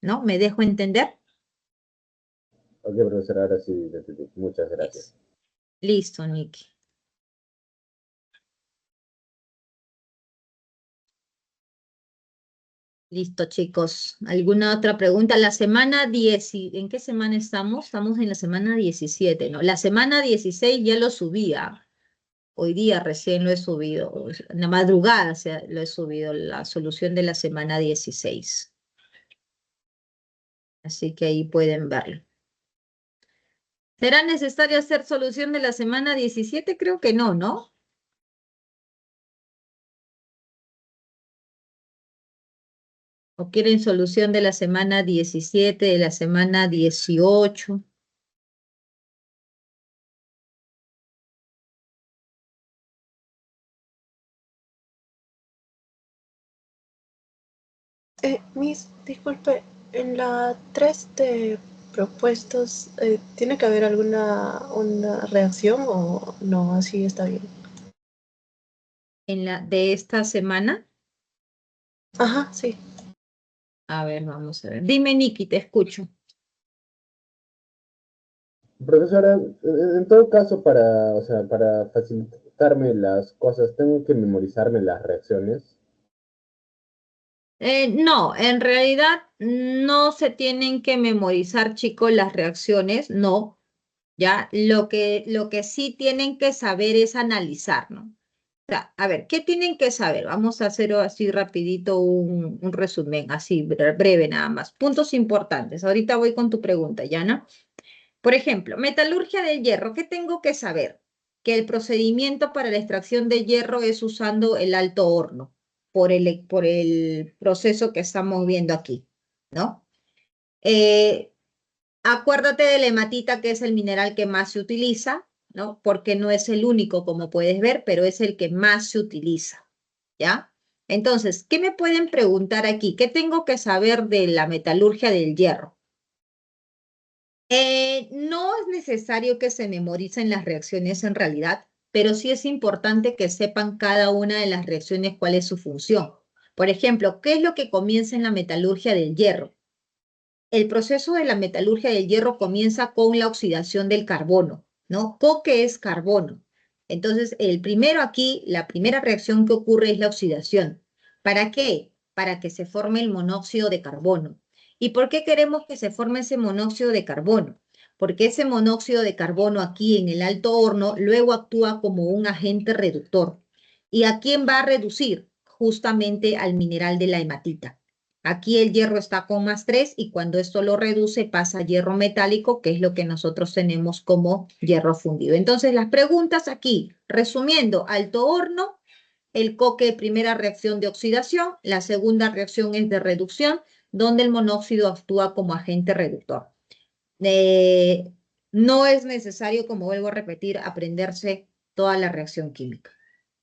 ¿no? ¿Me dejo entender?
Ok, profesor, ahora sí, lo entendí. Muchas gracias.
Listo, Nikki. Listo, chicos. ¿Alguna otra pregunta? La semana 10, ¿en qué semana estamos? Estamos en la semana 17, ¿no? La semana 16 ya lo subía. Hoy día recién lo he subido. En la madrugada lo he subido, la solución de la semana 16. Así que ahí pueden verlo. ¿Será necesario hacer solución de la semana 17? Creo que no, ¿no? ¿O quieren solución de la semana 17, de la semana 18?
Miss, disculpe, en la 3 de propuestos, ¿tiene que haber una reacción o no? Así está bien.
De esta semana.
Ajá, sí.
A ver, vamos a ver. Dime, Nikki, te escucho.
Profesora, en todo caso, o sea, para facilitarme las cosas, ¿tengo que memorizarme las reacciones?
No, en realidad no se tienen que memorizar, chicos, las reacciones, no. Ya, lo que sí tienen que saber es analizar, ¿no? O sea, a ver, ¿qué tienen que saber? Vamos a hacer así rapidito un resumen, así breve nada más. Puntos importantes. Ahorita voy con tu pregunta, Yana. Por ejemplo, metalurgia del hierro. ¿Qué tengo que saber? Que el procedimiento para la extracción de hierro es usando el alto horno por el proceso que estamos viendo aquí, ¿no? Acuérdate de la hematita, que es el mineral que más se utiliza, ¿no? Porque no es el único, como puedes ver, pero es el que más se utiliza, ¿ya? Entonces, ¿qué me pueden preguntar aquí? ¿Qué tengo que saber de la metalurgia del hierro? No es necesario que se memoricen las reacciones en realidad, pero sí es importante que sepan cada una de las reacciones cuál es su función. Por ejemplo, ¿qué es lo que comienza en la metalurgia del hierro? El proceso de la metalurgia del hierro comienza con la oxidación del carbono, ¿no? Coque es carbono. Entonces, la primera reacción que ocurre es la oxidación. ¿Para qué? Para que se forme el monóxido de carbono. ¿Y por qué queremos que se forme ese monóxido de carbono? Porque ese monóxido de carbono aquí en el alto horno luego actúa como un agente reductor. ¿Y a quién va a reducir? Justamente al mineral de la hematita. Aquí el hierro está con +3 y cuando esto lo reduce pasa a hierro metálico, que es lo que nosotros tenemos como hierro fundido. Entonces las preguntas aquí, resumiendo, alto horno, el coque de primera reacción de oxidación, la segunda reacción es de reducción, donde el monóxido actúa como agente reductor. No es necesario, como vuelvo a repetir, aprenderse toda la reacción química.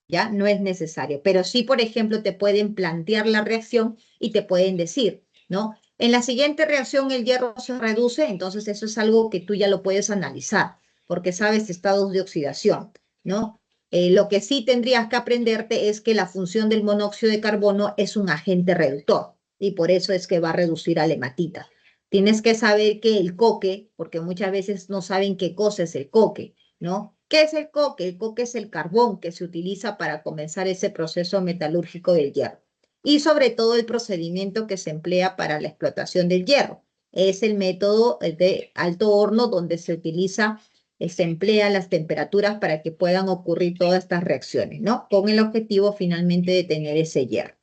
¿Ya? No es necesario, pero sí, por ejemplo, te pueden plantear la reacción y te pueden decir, ¿no? En la siguiente reacción el hierro se reduce, entonces eso es algo que tú ya lo puedes analizar, porque sabes estados de oxidación, ¿no? Lo que sí tendrías que aprenderte es que la función del monóxido de carbono es un agente reductor y por eso es que va a reducir a la hematita. Tienes que saber que el coque, porque muchas veces no saben qué cosa es el coque, ¿no? ¿Qué es el coque? El coque es el carbón que se utiliza para comenzar ese proceso metalúrgico del hierro. Y sobre todo el procedimiento que se emplea para la explotación del hierro. Es el método de alto horno donde se utiliza, se emplea las temperaturas para que puedan ocurrir todas estas reacciones, ¿no? Con el objetivo finalmente de tener ese hierro.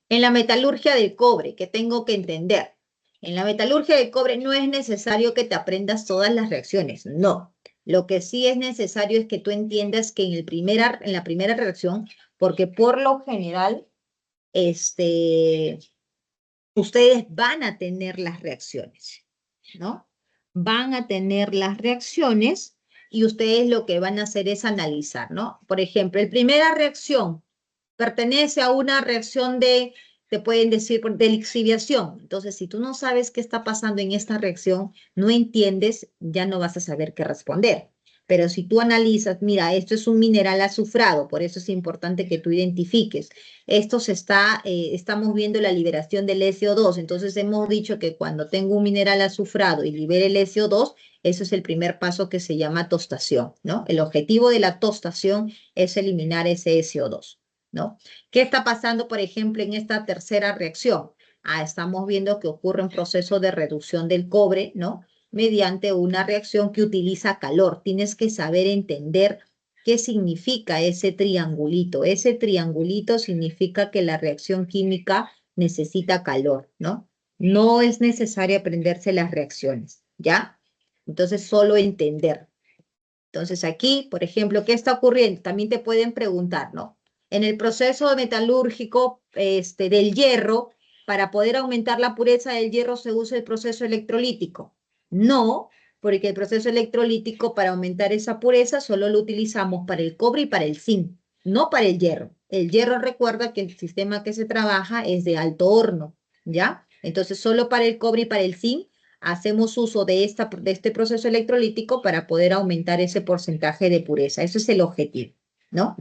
En la metalurgia del cobre, ¿qué tengo que entender? En la metalurgia del cobre no es necesario que te aprendas todas las reacciones, no. Lo que sí es necesario es que tú entiendas que en la primera reacción, porque por lo general, ustedes van a tener las reacciones, ¿no? Van a tener las reacciones y ustedes lo que van a hacer es analizar, ¿no? Por ejemplo, la primera reacción pertenece a una reacción te pueden decir, de lixiviación. Entonces, si tú no sabes qué está pasando en esta reacción, no entiendes, ya no vas a saber qué responder. Pero si tú analizas, mira, esto es un mineral azufrado, por eso es importante que tú identifiques. Estamos viendo la liberación del SO2, entonces hemos dicho que cuando tengo un mineral azufrado y libere el SO2, eso es el primer paso que se llama tostación, ¿no? El objetivo de la tostación es eliminar ese SO2, ¿no? ¿Qué está pasando, por ejemplo, en esta tercera reacción? Estamos viendo que ocurre un proceso de reducción del cobre, ¿no? Mediante una reacción que utiliza calor. Tienes que saber entender qué significa ese triangulito. Ese triangulito significa que la reacción química necesita calor, ¿no? No es necesario aprenderse las reacciones, ¿ya? Entonces, solo entender. Entonces, aquí, por ejemplo, ¿qué está ocurriendo? También te pueden preguntar, ¿no? En el proceso metalúrgico del hierro, para poder aumentar la pureza del hierro se usa el proceso electrolítico. No, porque el proceso electrolítico para aumentar esa pureza solo lo utilizamos para el cobre y para el zinc, no para el hierro. El hierro, recuerda que el sistema que se trabaja es de alto horno, ¿ya? Entonces, solo para el cobre y para el zinc hacemos uso de este proceso electrolítico para poder aumentar ese porcentaje de pureza. Ese es el objetivo, ¿no?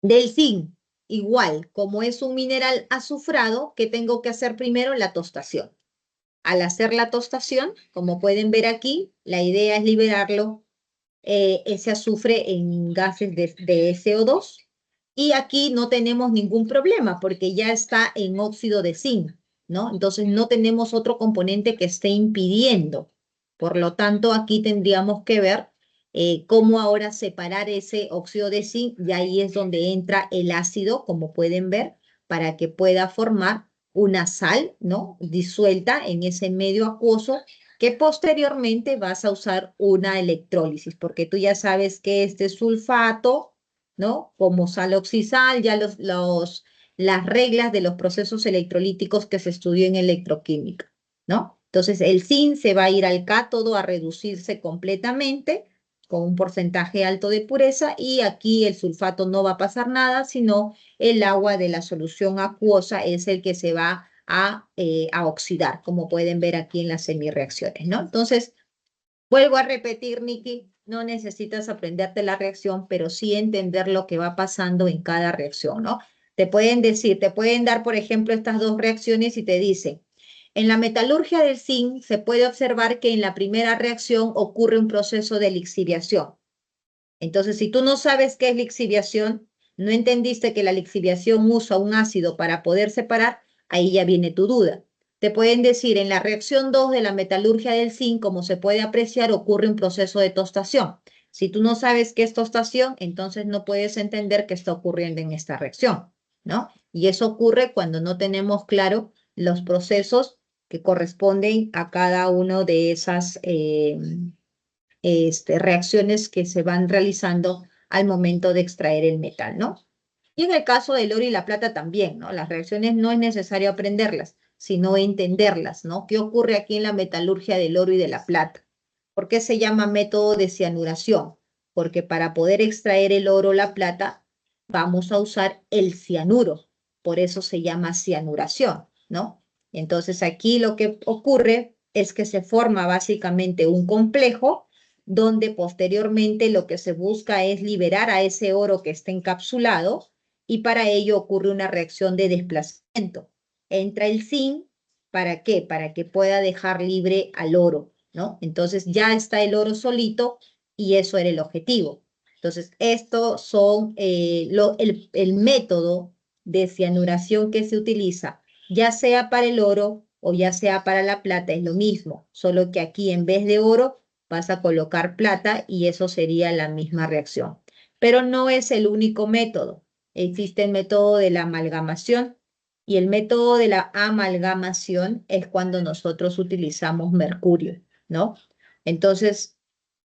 Del zinc, igual, como es un mineral azufrado, ¿qué tengo que hacer primero? La tostación. Al hacer la tostación, como pueden ver aquí, la idea es liberarlo, ese azufre en gases de SO2. Y aquí no tenemos ningún problema porque ya está en óxido de zinc, ¿no? Entonces no tenemos otro componente que esté impidiendo. Por lo tanto, aquí tendríamos que ver cómo ahora separar ese óxido de zinc y ahí es donde entra el ácido, como pueden ver, para que pueda formar una sal, ¿no? Disuelta en ese medio acuoso que posteriormente vas a usar una electrólisis, porque tú ya sabes que este sulfato, ¿no? Como sal oxisal, ya las reglas de los procesos electrolíticos que se estudió en electroquímica, ¿no? Entonces el zinc se va a ir al cátodo a reducirse completamente con un porcentaje alto de pureza y aquí el sulfato no va a pasar nada, sino el agua de la solución acuosa es el que se va a oxidar, como pueden ver aquí en las semireacciones, ¿no? Entonces, vuelvo a repetir, Nikki, no necesitas aprenderte la reacción, pero sí entender lo que va pasando en cada reacción, ¿no? Te pueden dar, por ejemplo, estas dos reacciones y te dicen, en la metalurgia del zinc se puede observar que en la primera reacción ocurre un proceso de lixiviación. Entonces, si tú no sabes qué es lixiviación, no entendiste que la lixiviación usa un ácido para poder separar, ahí ya viene tu duda. Te pueden decir, en la reacción 2 de la metalurgia del zinc, como se puede apreciar, ocurre un proceso de tostación. Si tú no sabes qué es tostación, entonces no puedes entender qué está ocurriendo en esta reacción. ¿no? Y eso ocurre cuando no tenemos claro los procesos que corresponden a cada uno de esas reacciones que se van realizando al momento de extraer el metal, ¿no? Y en el caso del oro y la plata también, ¿no? Las reacciones no es necesario aprenderlas, sino entenderlas, ¿no? ¿Qué ocurre aquí en la metalurgia del oro y de la plata? ¿Por qué se llama método de cianuración? Porque para poder extraer el oro o la plata vamos a usar el cianuro, por eso se llama cianuración, ¿no? Entonces aquí lo que ocurre es que se forma básicamente un complejo donde posteriormente lo que se busca es liberar a ese oro que está encapsulado y para ello ocurre una reacción de desplazamiento. Entra el zinc, ¿para qué? Para que pueda dejar libre al oro, ¿no? Entonces ya está el oro solito y eso era el objetivo. Entonces, estos son el método de cianuración que se utiliza, ya sea para el oro o ya sea para la plata, es lo mismo, solo que aquí en vez de oro vas a colocar plata y eso sería la misma reacción. Pero no es el único método. Existe el método de la amalgamación y el método de la amalgamación es cuando nosotros utilizamos mercurio, ¿no? Entonces,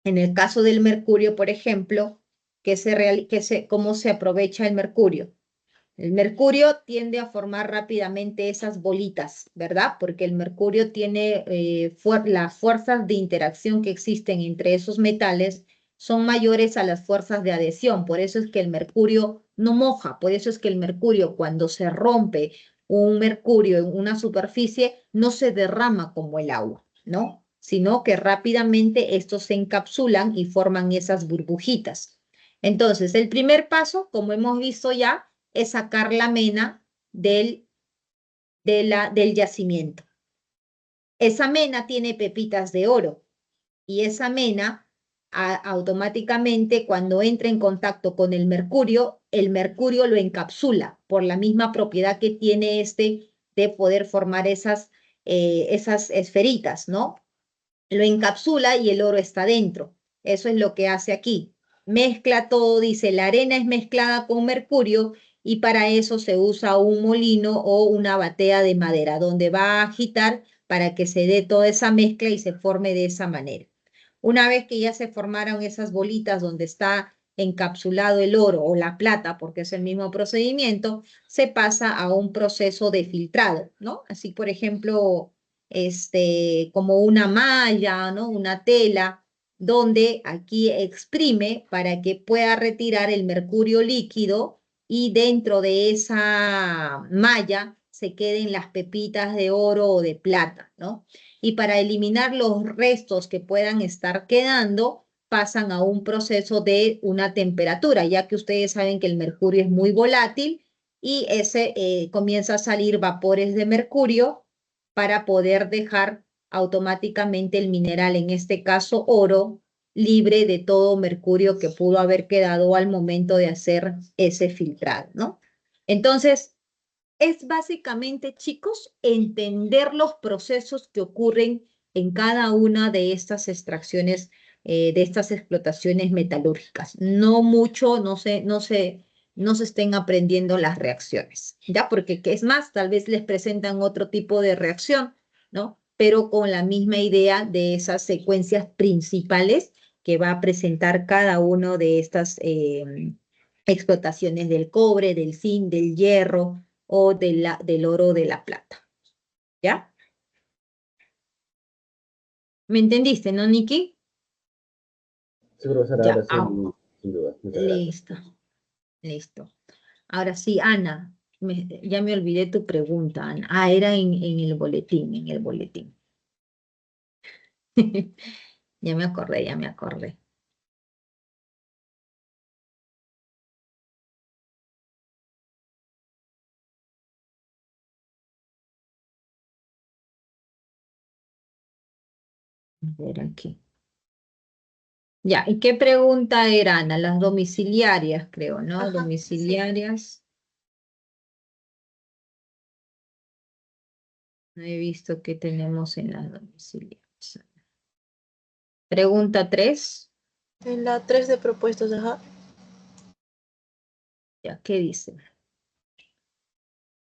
en el caso del mercurio, por ejemplo, ¿cómo se aprovecha el mercurio? El mercurio tiende a formar rápidamente esas bolitas, ¿verdad? Porque el mercurio tiene las fuerzas de interacción que existen entre esos metales son mayores a las fuerzas de adhesión. Por eso es que el mercurio no moja, por eso es que el mercurio cuando se rompe un mercurio en una superficie no se derrama como el agua, ¿no? Sino que rápidamente estos se encapsulan y forman esas burbujitas. Entonces, el primer paso, como hemos visto ya, es sacar la mena del yacimiento. Esa mena tiene pepitas de oro y esa mena automáticamente cuando entra en contacto con el mercurio lo encapsula por la misma propiedad que tiene de poder formar esas esferitas, ¿no? Lo encapsula y el oro está dentro. Eso es lo que hace aquí. Mezcla todo, dice, la arena es mezclada con mercurio y para eso se usa un molino o una batea de madera, donde va a agitar para que se dé toda esa mezcla y se forme de esa manera. Una vez que ya se formaron esas bolitas donde está encapsulado el oro o la plata, porque es el mismo procedimiento, se pasa a un proceso de filtrado, ¿no? Así, por ejemplo, como una malla, ¿no? Una tela, donde aquí exprime para que pueda retirar el mercurio líquido y dentro de esa malla se queden las pepitas de oro o de plata, ¿no? Y para eliminar los restos que puedan estar quedando, pasan a un proceso de una temperatura, ya que ustedes saben que el mercurio es muy volátil y ese comienza a salir vapores de mercurio para poder dejar automáticamente el mineral, en este caso oro, libre de todo mercurio que pudo haber quedado al momento de hacer ese filtrado, ¿no? Entonces, es básicamente, chicos, entender los procesos que ocurren en cada una de estas extracciones, de estas explotaciones metalúrgicas. No mucho, no se estén aprendiendo las reacciones, ¿ya? Porque, ¿qué es más? Tal vez les presentan otro tipo de reacción, ¿no? Pero con la misma idea de esas secuencias principales que va a presentar cada uno de estas explotaciones del cobre, del zinc, del hierro o del oro o de la plata. ¿Ya? ¿Me entendiste, no, Nikki?
Sí, profesora,
Ya,
ahora sí, sin duda. Muchas gracias.
listo, listo. Ahora sí, Ana, ya me olvidé tu pregunta, Ana. Ah, era en el boletín, en el boletín. Ya me acordé, ya me acordé. A ver aquí. Ya, ¿y qué pregunta era, Ana? Las domiciliarias, creo, ¿no?
Ajá,
Domiciliarias. No he visto qué tenemos en las domiciliarias. Pregunta 3.
en la 3 de propuestos, ajá.
Ya, ¿qué dice?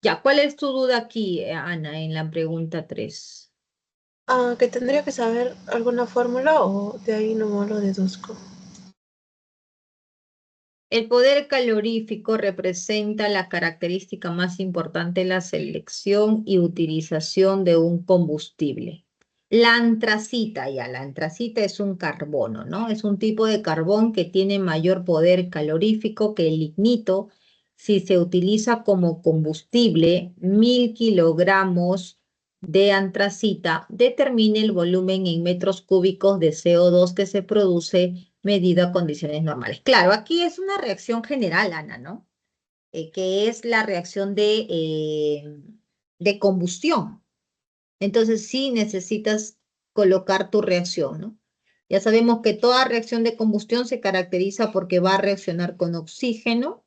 Ya, ¿cuál es tu duda aquí, Ana, en la pregunta 3?
¿Que tendría que saber alguna fórmula o de ahí no lo deduzco?
El poder calorífico representa la característica más importante de la selección y utilización de un combustible. La antracita, la antracita es un carbono, ¿no? Es un tipo de carbón que tiene mayor poder calorífico que el lignito. Si se utiliza como combustible 1000 kilogramos de antracita, determine el volumen en metros cúbicos de CO2 que se produce medido a condiciones normales. Claro, aquí es una reacción general, Ana, ¿no? Que es la reacción de combustión. Entonces sí necesitas colocar tu reacción, ¿no? Ya sabemos que toda reacción de combustión se caracteriza porque va a reaccionar con oxígeno,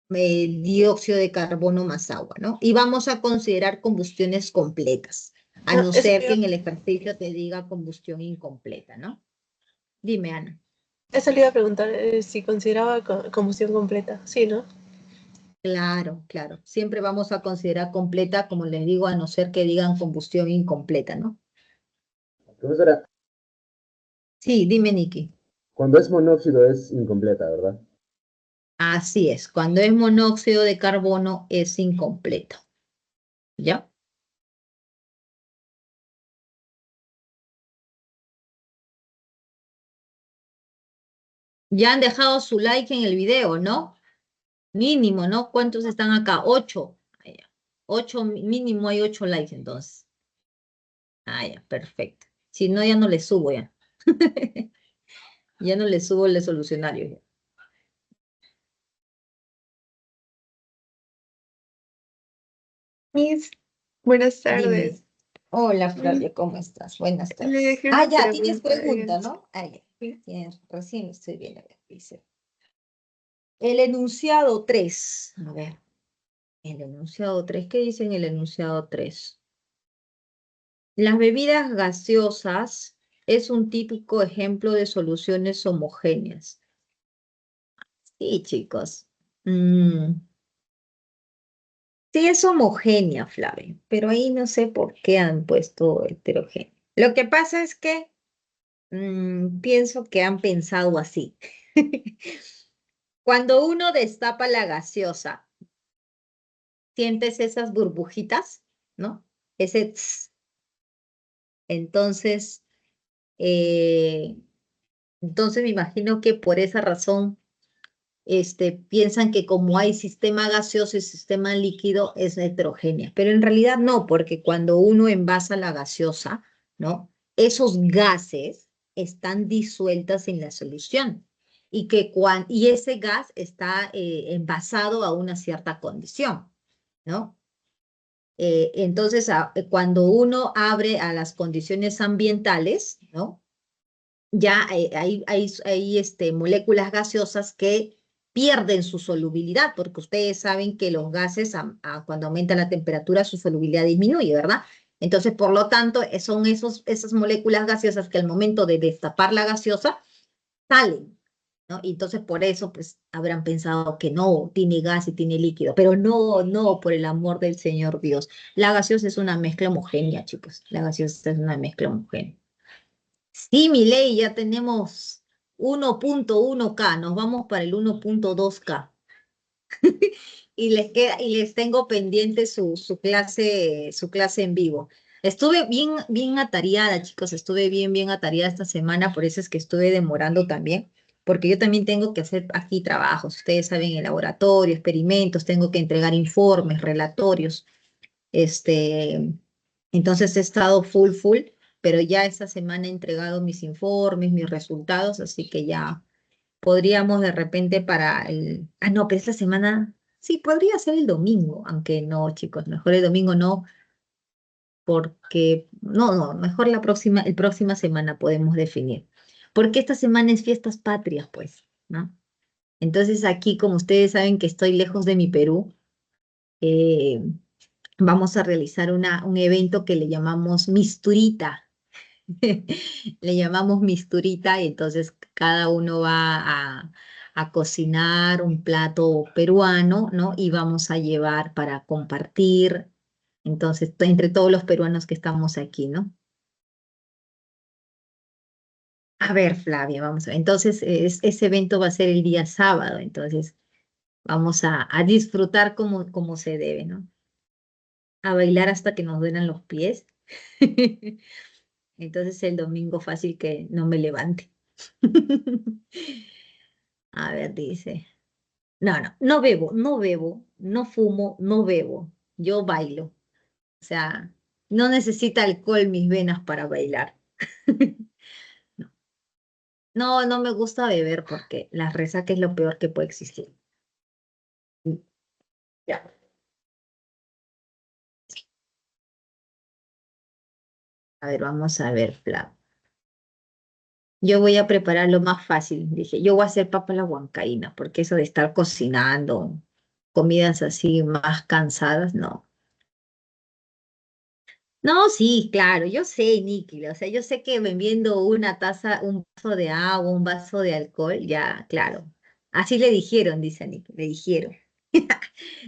dióxido de carbono más agua, ¿no? Y vamos a considerar combustiones completas, a no
Eso
ser
le
que
iba,
en el ejercicio te diga combustión incompleta, ¿no? Dime, Ana.
eso le iba a preguntar si consideraba combustión completa. Sí, ¿no?
Claro, claro. Siempre vamos a considerar completa, como les digo, a no ser que digan combustión incompleta, ¿no?
Profesora,
Sí, dime, Nikki.
cuando es monóxido es incompleta, ¿verdad?
Así es, cuando es monóxido de carbono es incompleto. ¿Ya? Ya han dejado su like en el video, ¿no? Mínimo, ¿no? ¿Cuántos están acá? 8. Ah, ya. 8, mínimo hay 8 likes entonces. Ah, ya, perfecto. Si no, ya no le subo ya. Ya no le subo el solucionario. Ya.
Miss, buenas
Dime.
tardes.
Hola,
Mm,
Flavia, ¿cómo estás? Buenas
Le
tardes.
dejé
Ah,
una
ya, tienes
pregunta.
pregunta, ¿no? Ah, ya.
Sí.
Tienes, recién lo estoy viendo. A ver, dice. El enunciado 3. A ver, el enunciado 3. ¿Qué dice en el enunciado 3? Las bebidas gaseosas es un típico ejemplo de soluciones homogéneas. Sí, chicos. Mm, sí, es homogénea, Flavia, pero ahí no sé por qué han puesto heterogénea. Lo que pasa es que pienso que han pensado así. Cuando uno destapa la gaseosa, sientes esas burbujitas, ¿no? Ese tss. Entonces, eh, entonces me imagino que por esa razón piensan que como hay sistema gaseoso y sistema líquido es heterogénea, pero en realidad no, porque cuando uno envasa la gaseosa, ¿no? Esos gases están disueltas en la solución y ese gas está envasado a una cierta condición, ¿no? Entonces, cuando uno abre a las condiciones ambientales, ¿no? Ya hay moléculas gaseosas que pierden su solubilidad, porque ustedes saben que los gases, cuando aumenta la temperatura, su solubilidad disminuye, ¿verdad? Entonces, por lo tanto, son esas moléculas gaseosas que al momento de destapar la gaseosa salen, ¿no? Y entonces, por eso, pues, habrán pensado que no, tiene gas y tiene líquido, pero no, no, por el amor del Señor Dios. La gaseosa es una mezcla homogénea, chicos. La gaseosa es una mezcla homogénea. Sí, mi ley, ya tenemos 1.1K, nos vamos para el 1.2K. Y les tengo pendiente su clase en vivo. Estuve bien, bien atareada, chicos, estuve bien, bien atareada esta semana, por eso es que estuve demorando también, porque yo también tengo que hacer aquí trabajos, ustedes saben, en laboratorio, experimentos, tengo que entregar informes, relatorios. Este, entonces he estado full, full, pero ya esta semana he entregado mis informes, mis resultados, así que ya podríamos de repente para el... Ah, no, pero esta semana sí, podría ser el domingo, aunque no, chicos, mejor el domingo no, porque... No, no, mejor el próxima semana podemos definir. Porque esta semana es fiestas patrias, pues, ¿no? Entonces aquí, como ustedes saben que estoy lejos de mi Perú, eh, vamos a realizar un evento que le llamamos Misturita. Le llamamos Misturita y entonces cada uno va a cocinar un plato peruano, ¿no? Y vamos a llevar para compartir. Entonces, entre todos los peruanos que estamos aquí, ¿no? A ver, Flavia, vamos a ver. Entonces, ese evento va a ser el día sábado, entonces vamos a disfrutar como se debe, ¿no? A bailar hasta que nos duelan los pies. Entonces, el domingo fácil que no me levante. A ver, dice. No bebo, no bebo, no fumo, no bebo. Yo bailo. O sea, no necesita alcohol mis venas para bailar. No, no me gusta beber porque la resaca es lo peor que puede existir. Ya. A ver, vamos a ver, Flav. Yo voy a preparar lo más fácil. Dije, yo voy a hacer papa a la huancaína, porque eso de estar cocinando comidas así más cansadas, no. No, sí, claro, yo sé, Nikki, o sea, yo sé que bebiendo una taza, un vaso de agua, un vaso de alcohol, ya, claro. Así le dijeron, dice Nikki, le dijeron.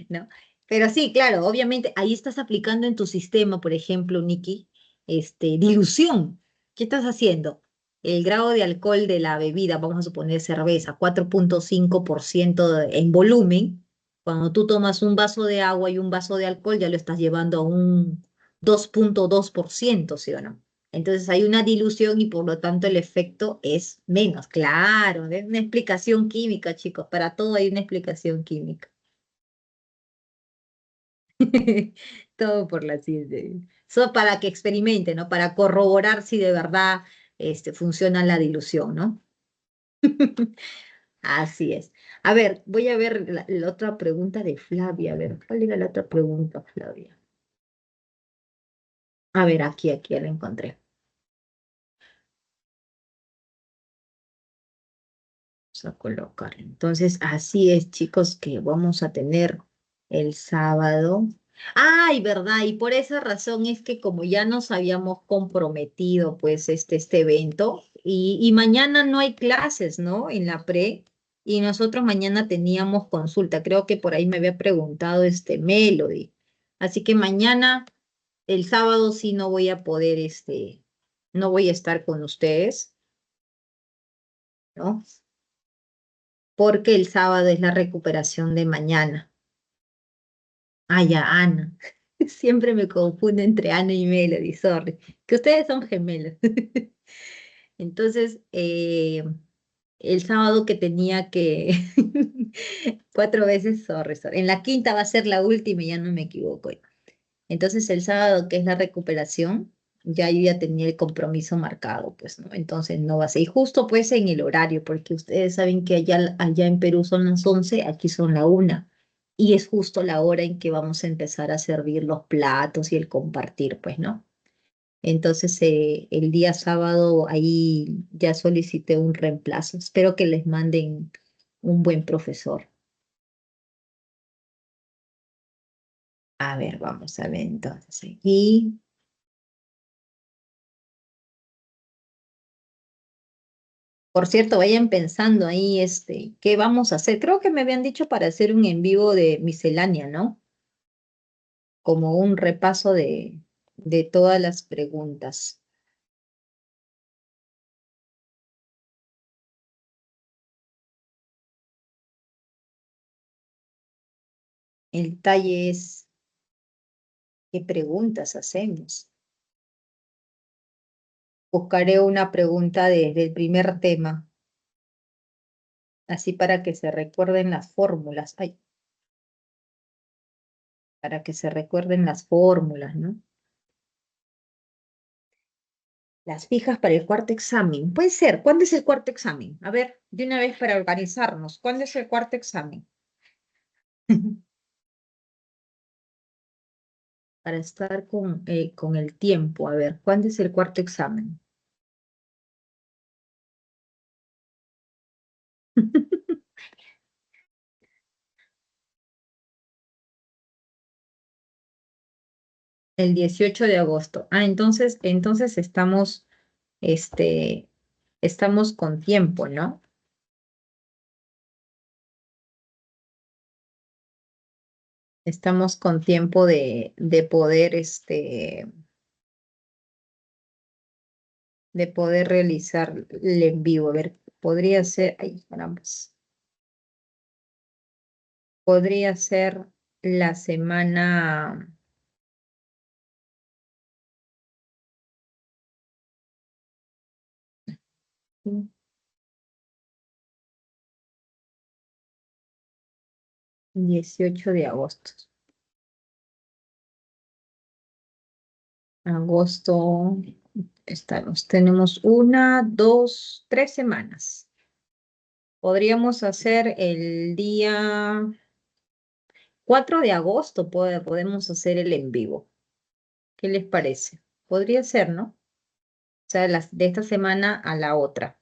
¿No? Pero sí, claro, obviamente ahí estás aplicando en tu sistema, por ejemplo, Nikki, dilución. ¿Qué estás haciendo? El grado de alcohol de la bebida, vamos a suponer cerveza, 4,5% en volumen. Cuando tú tomas un vaso de agua y un vaso de alcohol, ya lo estás llevando a un 2,2%, ¿sí o no? Entonces hay una dilución y por lo tanto el efecto es menos. Claro, es una explicación química, chicos. Para todo hay una explicación química. Todo por la ciencia. Solo para que experimente, ¿no? Para corroborar si de verdad funciona la dilución, ¿no? Así es. A ver, voy a ver la otra pregunta de Flavia. A ver, ¿cuál era la otra pregunta, Flavia? A ver, aquí ya la encontré. Vamos a colocar. Entonces, así es, chicos, que vamos a tener el sábado. Ay, verdad, y por esa razón es que como ya nos habíamos comprometido, pues, este evento, y mañana no hay clases, ¿no? En la pre, y nosotros mañana teníamos consulta. Creo que por ahí me había preguntado Melody. Así que mañana, el sábado sí no voy a poder, no voy a estar con ustedes, ¿no? Porque el sábado es la recuperación de mañana. Ah, ya, Ana. Siempre me confundo entre Ana y Melody, sorry. Que ustedes son gemelos. Entonces, el sábado que tenía que 4 veces, sorry. En la quinta va a ser la última y ya no me equivoco. Entonces, el sábado que es la recuperación, ya yo ya tenía el compromiso marcado, pues, ¿no? Entonces no va a ser. Y justo pues en el horario, porque ustedes saben que allá en Perú son las 11, aquí son la 1. Y es justo la hora en que vamos a empezar a servir los platos y el compartir, pues, ¿no? Entonces, el día sábado ahí ya solicité un reemplazo. Espero que les manden un buen profesor. A ver, vamos a ver entonces aquí. Por cierto, vayan pensando ahí, ¿qué vamos a hacer? Creo que me habían dicho para hacer un en vivo de miscelánea, ¿no? Como un repaso de todas las preguntas. El detalle es, ¿qué preguntas hacemos? Buscaré una pregunta del primer tema, así para que se recuerden las fórmulas. Ay, para que se recuerden las fórmulas, ¿no? Las fijas para el cuarto examen. Puede ser. ¿Cuándo es el cuarto examen? A ver, de una vez para organizarnos. ¿Cuándo es el cuarto examen? Para estar con el tiempo. A ver, ¿cuándo es el cuarto examen? El 18 de agosto. Ah, entonces este, estamos con tiempo, ¿no? Estamos con tiempo de poder, de poder realizar el en vivo. A ver, podría ser, ay, carambas. Podría ser la semana. 18 de agosto. Agosto, tenemos 1, 2, 3 semanas. Podríamos hacer el día 4 de agosto, podemos hacer el en vivo. ¿Qué les parece? Podría ser, ¿no? O sea, de esta semana a la otra.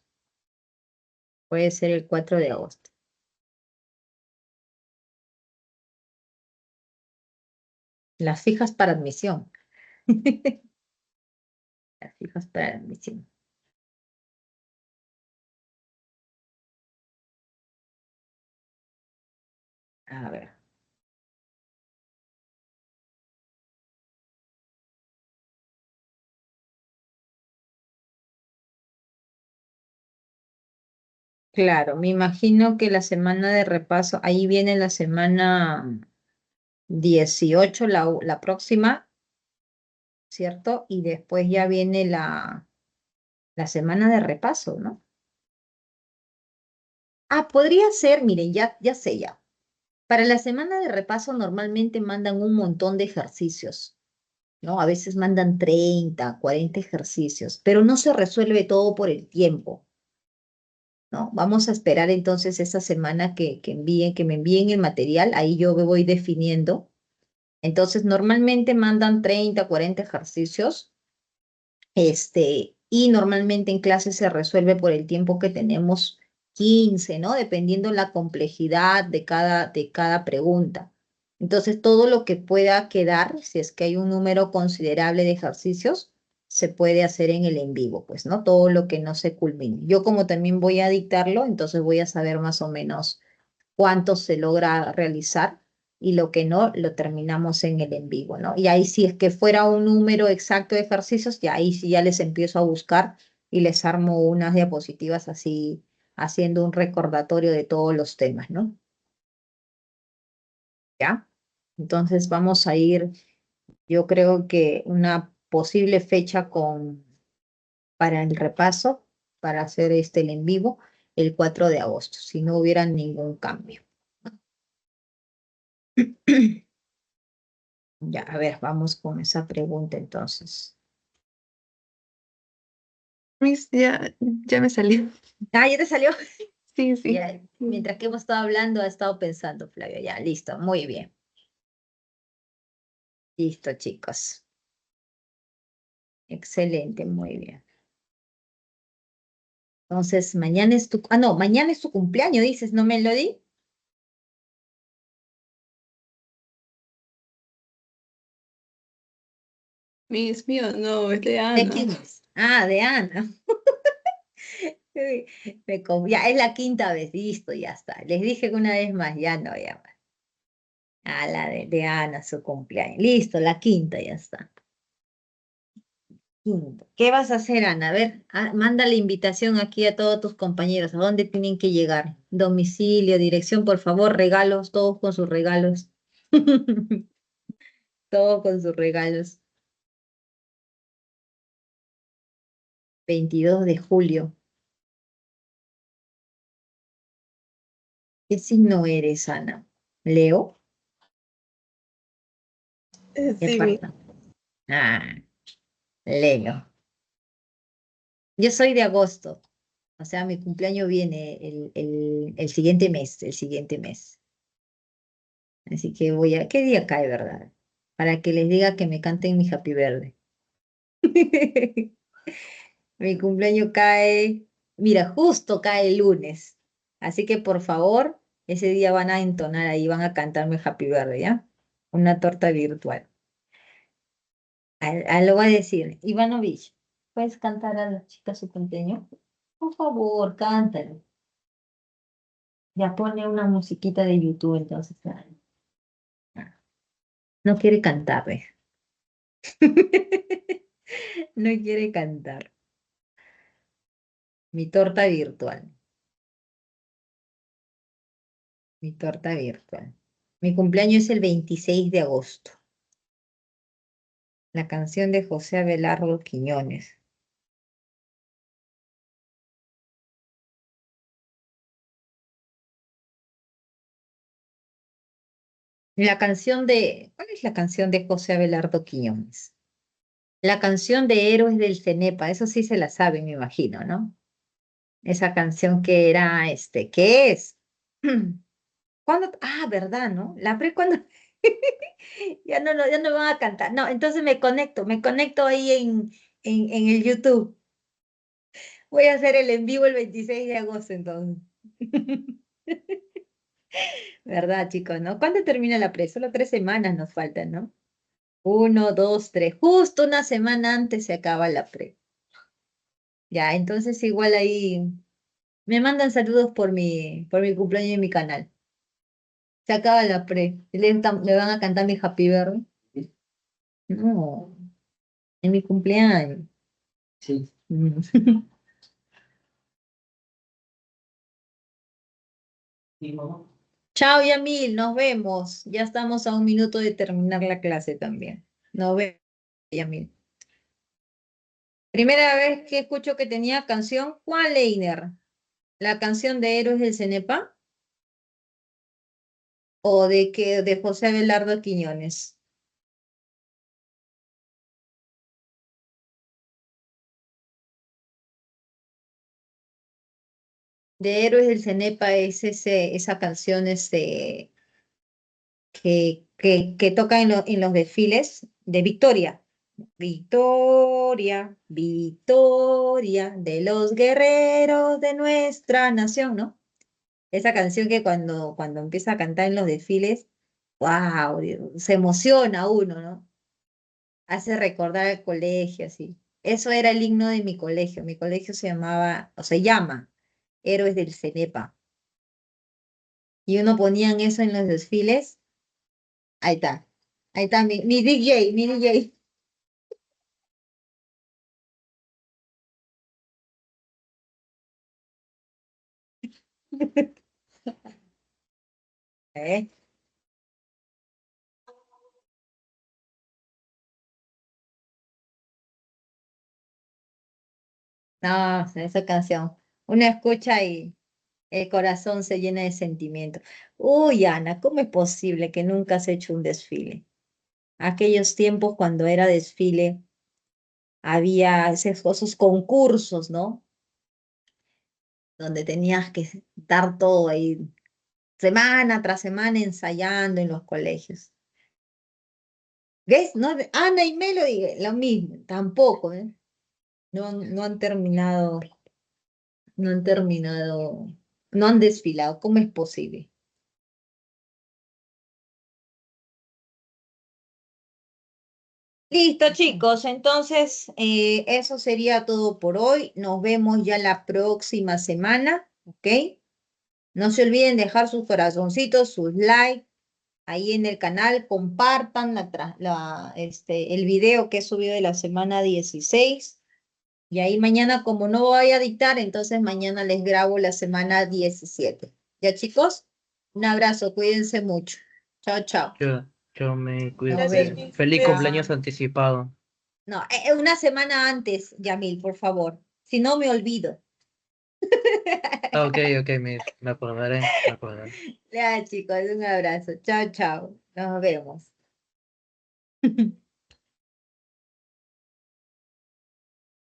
Puede ser el 4 de agosto. Las fijas para admisión. Las fijas para admisión. A ver. Claro, me imagino que la semana de repaso, ahí viene la semana 18, la próxima, ¿cierto? Y después ya viene la semana de repaso, ¿no? Ah, podría ser, miren, ya sé ya. Para la semana de repaso normalmente mandan un montón de ejercicios, ¿no? A veces mandan 30, 40 ejercicios, pero no se resuelve todo por el tiempo, ¿no? Vamos a esperar entonces esta semana que me envíen el material, ahí yo me voy definiendo. Entonces, normalmente mandan 30, 40 ejercicios, y normalmente en clase se resuelve por el tiempo que tenemos 15, ¿no? Dependiendo la complejidad de cada pregunta. Entonces, todo lo que pueda quedar, si es que hay un número considerable de ejercicios, se puede hacer en el en vivo, pues, ¿no? Todo lo que no se culmine. Yo como también voy a dictarlo, entonces voy a saber más o menos cuánto se logra realizar y lo que no, lo terminamos en el en vivo, ¿no? Y ahí si es que fuera un número exacto de ejercicios, ya ahí sí ya les empiezo a buscar y les armo unas diapositivas así, haciendo un recordatorio de todos los temas, ¿no? ¿Ya? Entonces vamos a ir, yo creo que una posible fecha para el repaso, para hacer el en vivo, el 4 de agosto, si no hubiera ningún cambio. Ya, a ver, vamos con esa pregunta entonces.
Miss, ya me salió.
Ah, ¿ya te salió?
Sí, sí.
Ya, mientras que hemos estado hablando, ha estado pensando, Flavia. Ya, listo, muy bien. Listo, chicos. Excelente, muy bien. Entonces, mañana es tu... Ah, no, mañana es tu cumpleaños, dices, ¿no, Melody?
Miss mío, no, es de
¿De
Ana.
quién es? Ah, de Ana. Ya es la quinta vez, listo, ya está. Les dije que una vez más, ya no, ya más. Ah, la de Ana, su cumpleaños. Listo, la quinta, ya está. Quinta. ¿Qué vas a hacer, Ana? A ver, manda la invitación aquí a todos tus compañeros. ¿A dónde tienen que llegar? Domicilio, dirección, por favor, regalos, todos con sus regalos. Todos con sus regalos. 22 de julio. ¿Qué signo eres, Ana? ¿Leo? ¿Qué
Sí, Miss.
parte? Ah, Leo. Yo soy de agosto. O sea, mi cumpleaños viene el siguiente mes, el siguiente mes. Así que ¿qué día cae, verdad? Para que les diga que me canten mi Happy Verde. Mi cumpleaños cae, mira, justo cae el lunes. Así que por favor, ese día van a entonar ahí, van a cantarme Happy Verde, ¿ya? Una torta virtual. Lo va a decir, Ivanovich, ¿puedes cantar a la chica su cumpleaños? Por favor, cántalo. Ya pone una musiquita de YouTube entonces. No quiere cantar, ¿ves? No quiere cantar. Mi torta virtual. Mi torta virtual. Mi cumpleaños es el 26 de agosto. La canción de José Abelardo Quiñones. ¿Cuál es la canción de José Abelardo Quiñones? La canción de Héroes del Cenepa, eso sí se la saben, me imagino, ¿no? Esa canción que era, ¿qué es? ¿Cuándo? Ah, ¿verdad, no? La pre cuando ya no van a cantar. No, entonces me conecto ahí en el YouTube. Voy a hacer el en vivo el 26 de agosto, entonces. ¿Verdad, chicos, no? ¿Cuándo termina la pre? Solo 3 semanas nos faltan, ¿no? 1, 2, 3. Justo una semana antes se acaba la pre. Ya, entonces igual ahí me mandan saludos por mi cumpleaños en mi canal. Se acaba la pre. Le van a cantar mi Happy Birthday. No, en mi cumpleaños. Sí. Chao, Yamil, nos vemos. Ya estamos a 1 minuto de terminar la clase también. Nos vemos, Yamil. Primera vez que escucho que tenía canción, Juan Leiner. ¿La canción de Héroes del Cenepa? ¿O de José Abelardo Quiñones? De Héroes del Cenepa es esa canción que toca en los desfiles de Victoria. Victoria, victoria de los guerreros de nuestra nación, ¿no? Esa canción que cuando empieza a cantar en los desfiles, wow, se emociona uno, ¿no? Hace recordar el colegio, así. Eso era el himno de mi colegio. Mi colegio se llamaba, o se llama, Héroes del Cenepa. Y uno ponían eso en los desfiles. Ahí está. Ahí está mi DJ, mi DJ. ¿Eh? No, esa canción. Uno escucha y el corazón se llena de sentimiento. Uy, Ana, ¿cómo es posible que nunca has hecho un desfile? Aquellos tiempos cuando era desfile, había esos concursos, ¿no? Donde tenías que dar todo ahí, semana tras semana ensayando en los colegios. ¿Ves? ¿No? Ana y Melody, lo mismo, tampoco, ¿eh? No han terminado, no han terminado, no han desfilado. ¿Cómo es posible? Listo, chicos. Entonces, eso sería todo por hoy. Nos vemos ya la próxima semana, ¿ok? No se olviden dejar sus corazoncitos, sus likes ahí en el canal. Compartan el video que he subido de la semana 16. Y ahí mañana, como no voy a dictar, entonces mañana les grabo la semana 17. ¿Ya, chicos? Un abrazo, cuídense mucho. Chao, chao.
Yo me
Nos
Gracias,
vemos.
cuídense.
Mi.
Feliz
Cuídense.
cumpleaños anticipado.
No, una semana antes, Yamil, por favor. Si no, me olvido.
Ah, ok, me acordaré, me acordaré.
Ya, chicos, un abrazo. Chao, chao. Nos vemos.